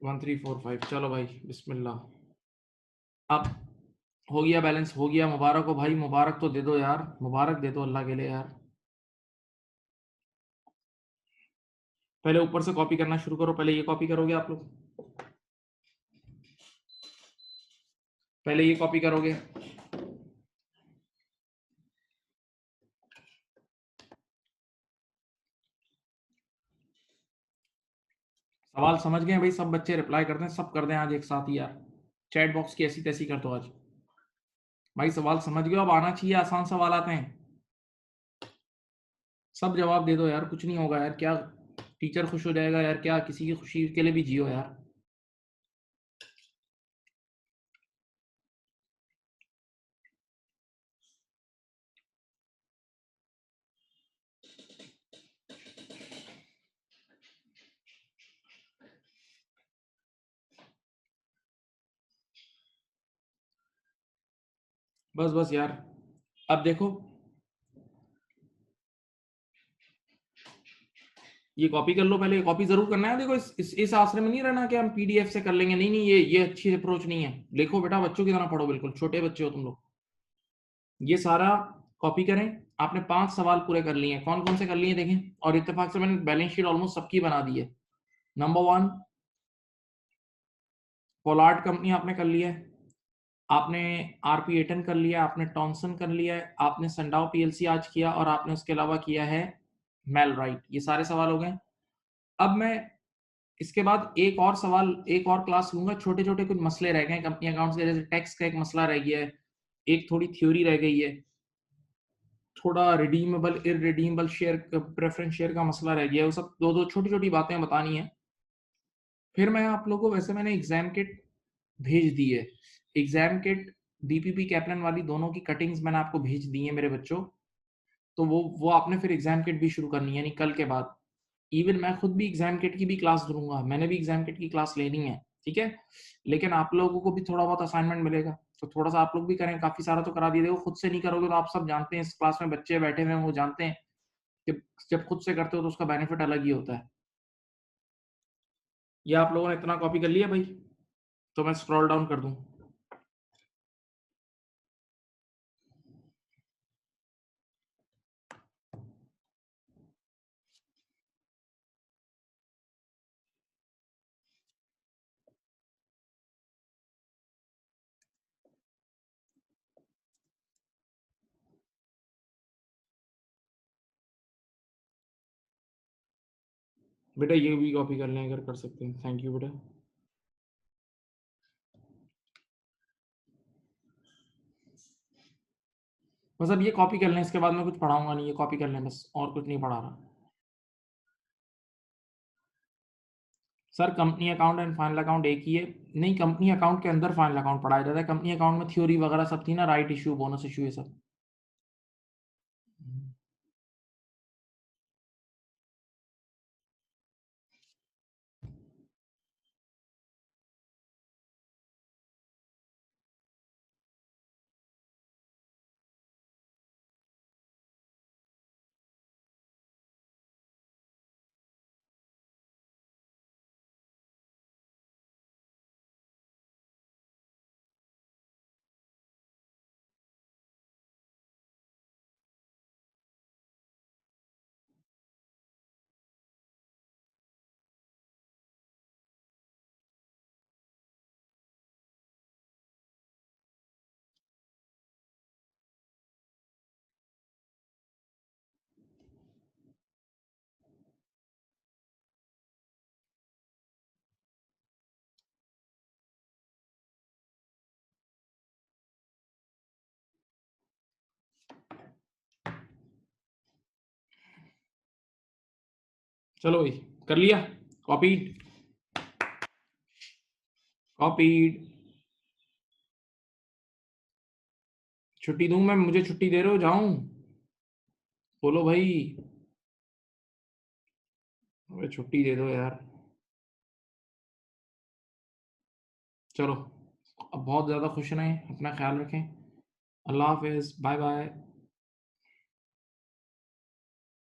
1345, चलो भाई बिस्मिल्लाह। अब हो गया बैलेंस, हो गया, मुबारक हो भाई, मुबारक तो दे दो यार, मुबारक दे दो अल्लाह के लिए यार। पहले ऊपर से कॉपी करना शुरू करो, पहले ये कॉपी करोगे आप लोग, पहले ये कॉपी करोगे। सवाल समझ गए भाई, सब बच्चे रिप्लाई करते हैं, सब कर दें आज एक साथ ही यार, चैट बॉक्स की ऐसी तैसी कर दो आज। भाई सवाल समझ गए, अब आना चाहिए, आसान सवाल आते हैं, सब जवाब दे दो यार, कुछ नहीं होगा यार, क्या टीचर खुश हो जाएगा यार, क्या किसी की खुशी के लिए भी जियो यार। बस बस यार, अब देखो ये कॉपी कर लो, पहले कॉपी जरूर करना है। देखो इस आश्रय में नहीं रहना कि हम पीडीएफ से कर लेंगे, नहीं नहीं, ये अच्छी अप्रोच नहीं है। देखो बेटा बच्चों की तरह पढ़ो, बिल्कुल छोटे बच्चे हो तुम लोग। ये सारा कॉपी करें, आपने 5 सवाल पूरे कर लिए हैं, कौन कौन से कर लिए देखें, और इत्तेफाक से मैंने बैलेंस शीट ऑलमोस्ट सबकी बना दी है। नंबर 1 पोलार्ड कंपनी आपने कर लिया है, आपने आरपी एटन कर लिया, आपने टॉनसन कर लिया है, आपने संडाव पीएलसी आज किया, और आपने उसके अलावा किया है मेलराइट। ये सारे सवाल हो गए। अब मैं इसके बाद एक और सवाल, एक और क्लास लूंगा, छोटे छोटे कुछ मसले रह गए कंपनी अकाउंट्स के, जैसे टैक्स का एक मसला रह गया है, एक थोड़ी थ्योरी रह गई है, थोड़ा redeemable irredeemable share preference share का मसला रह गया है, वो सब दो दो छोटी छोटी बातें बतानी है। फिर मैं आप लोगों को, वैसे मैंने एग्जाम किट भेज दी है, एग्जाम किट बीपीपी कैपलन वाली दोनों की कटिंग्स मैंने आपको भेज दी है मेरे बच्चों, तो वो आपने फिर एग्जाम किट भी शुरू करनी है, यानी कल के बाद। इवन मैं खुद भी एग्जाम किट की भी क्लास दूंगा, मैंने भी एग्जाम किट की क्लास लेनी है, ठीक है। लेकिन आप लोगों को भी थोड़ा बहुत असाइनमेंट मिलेगा, तो थोड़ा सा आप लोग भी करें, काफी सारा तो करा दिया, देखो खुद से नहीं करोगे तो आप सब जानते हैं, इस क्लास में बच्चे बैठे हुए हैं वो जानते हैं कि जब खुद से करते हो तो उसका बेनिफिट अलग ही होता है। ये आप लोगों ने इतना कॉपी कर लिया भाई? तो मैं स्क्रॉल डाउन कर दूं? बेटा ये भी कॉपी कर लें अगर कर सकते हैं। थैंक यू बेटा। बस अब ये कॉपी कर लें, इसके बाद मैं कुछ पढ़ाऊंगा नहीं, ये कॉपी कर लें बस, और कुछ नहीं पढ़ा रहा। Sir company account and final account एक ही है? नहीं, कंपनी अकाउंट के अंदर फाइनल अकाउंट पढ़ाया जाता है। कंपनी अकाउंट में थ्योरी वगैरह सब थी ना, राइट इशू, बोनस इशू, ये सब। चलो भाई, कर लिया? कॉपीड? कॉपीड? छुट्टी दूं मैं? मुझे छुट्टी दे रहे हो, जाऊं? बोलो भाई। अबे छुट्टी दे दो यार। चलो, अब बहुत ज़्यादा खुश रहें, अपना ख्याल रखें। अल्लाह हाफ़िज़, बाय बाय।